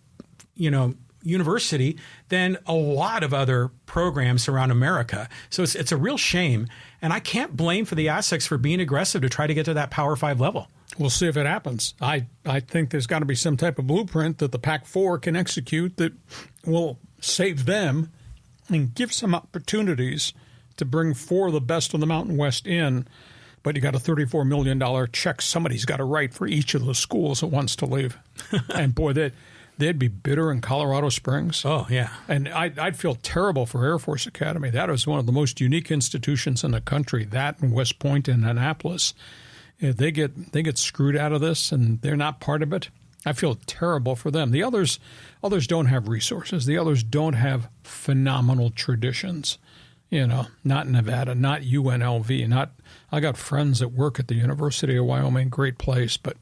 university than a lot of other programs around America. So it's a real shame, and I can't blame for the Aztecs for being aggressive to try to get to that Power 5 level. We'll see if it happens. I think there's got to be some type of blueprint that the PAC-4 can execute that will save them and give some opportunities to bring 4 of the best of the Mountain West in. But you got a $34 million check somebody's got to write for each of the schools that wants to leave. And boy, they'd be bitter in Colorado Springs. Oh, yeah. And I'd feel terrible for Air Force Academy. That is one of the most unique institutions in the country, that and West Point and Annapolis. If they get screwed out of this and they're not part of it, I feel terrible for them. The others don't have resources. The others don't have phenomenal traditions. Not Nevada, not UNLV, I got friends that work at the University of Wyoming, great place, but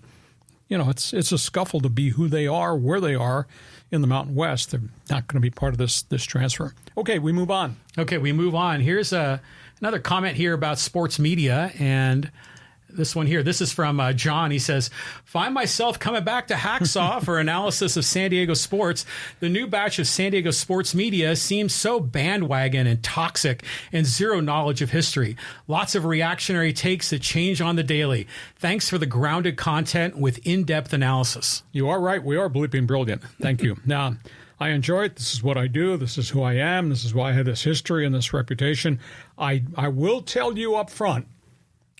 it's a scuffle to be who they are, where they are in the Mountain West. They're not going to be part of this transfer. Okay, we move on. Here's another comment here about sports media, and this one here. This is from John. He says, find myself coming back to Hacksaw for analysis of San Diego sports. The new batch of San Diego sports media seems so bandwagon and toxic and zero knowledge of history. Lots of reactionary takes that change on the daily. Thanks for the grounded content with in-depth analysis. You are right. We are bleeping brilliant. Thank you. Now, I enjoy it. This is what I do. This is who I am. This is why I have this history and this reputation. I will tell you up front,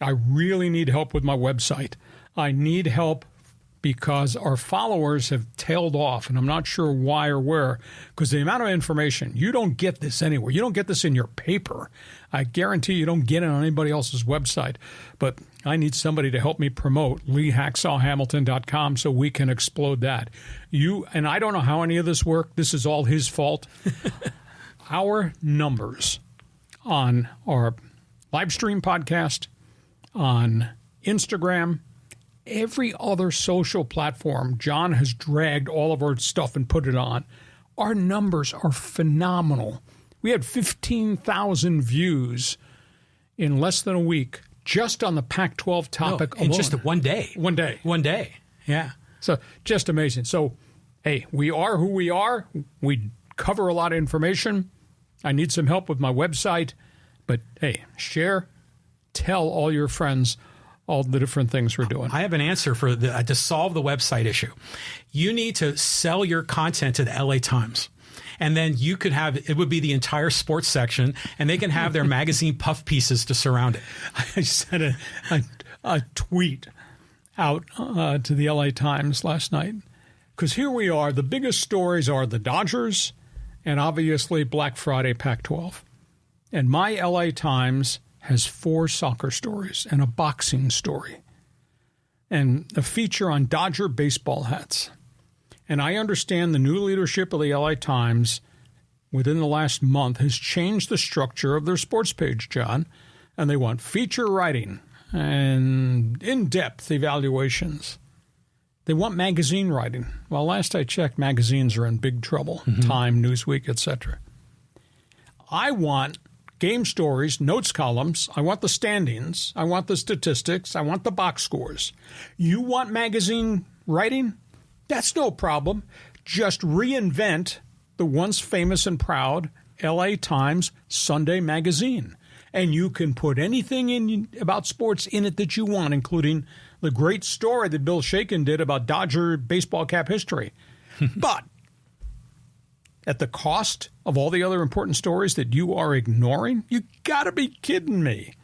I really need help with my website. I need help because our followers have tailed off, and I'm not sure why or where, because the amount of information, you don't get this anywhere. You don't get this in your paper. I guarantee you don't get it on anybody else's website. But I need somebody to help me promote LeeHacksawHamilton.com so we can explode that. And I don't know how any of this worked. This is all his fault. Our numbers on our live stream podcast, on Instagram, every other social platform, John has dragged all of our stuff and put it on. Our numbers are phenomenal. We had 15,000 views in less than a week just on the Pac-12 topic alone. In just one day. One day. Yeah. So just amazing. So, hey, we are who we are. We cover a lot of information. I need some help with my website. But, hey, share. Tell all your friends all the different things we're doing. I have an answer for to solve the website issue. You need to sell your content to the LA Times. And then you could have, it would be the entire sports section, and they can have their magazine puff pieces to surround it. I sent a tweet out to the LA Times last night. Because here we are. The biggest stories are the Dodgers and obviously Black Friday Pac-12. And my LA Times has 4 soccer stories and a boxing story and a feature on Dodger baseball hats. And I understand the new leadership of the LA Times within the last month has changed the structure of their sports page, John, and they want feature writing and in-depth evaluations. They want magazine writing. Well, last I checked, magazines are in big trouble. Time, Newsweek, etc. I want game stories, notes columns. I want the standings. I want the statistics. I want the box scores. You want magazine writing? That's no problem. Just reinvent the once famous and proud LA Times Sunday magazine. And you can put anything in about sports in it that you want, including the great story that Bill Shakin did about Dodger baseball cap history. But at the cost of all the other important stories that you are ignoring? You got to be kidding me.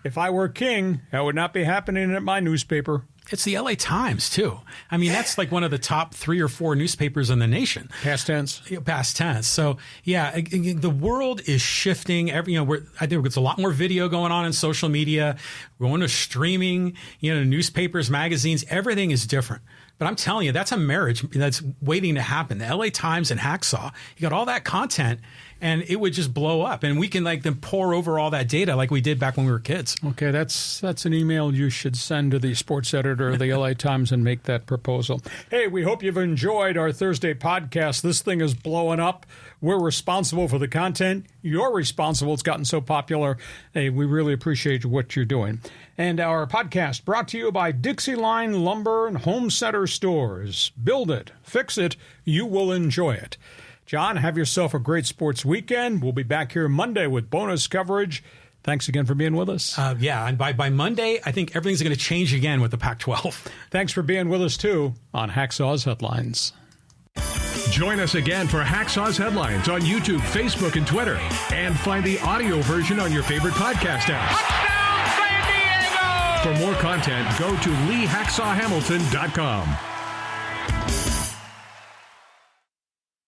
If I were king, that would not be happening at my newspaper. It's the LA Times, too. I mean, that's like one of the top 3 or 4 newspapers in the nation. Past tense. Past tense. So, yeah, the world is shifting. I think there's a lot more video going on in social media. We're going to streaming, newspapers, magazines. Everything is different. But I'm telling you, that's a marriage that's waiting to happen. The LA Times and Hacksaw, you got all that content, and it would just blow up. And we can then pour over all that data like we did back when we were kids. Okay, that's an email you should send to the sports editor of the LA Times and make that proposal. Hey, we hope you've enjoyed our Thursday podcast. This thing is blowing up. We're responsible for the content. You're responsible. It's gotten so popular. Hey, we really appreciate what you're doing. And our podcast brought to you by Dixie Line Lumber and Home Center Stores. Build it, fix it, you will enjoy it. John, have yourself a great sports weekend. We'll be back here Monday with bonus coverage. Thanks again for being with us. And by Monday, I think everything's going to change again with the Pac-12. Thanks for being with us, too, on Hacksaw's Headlines. Join us again for Hacksaw's Headlines on YouTube, Facebook, and Twitter. And find the audio version on your favorite podcast app. Touchdown, San Diego! For more content, go to LeeHacksawHamilton.com.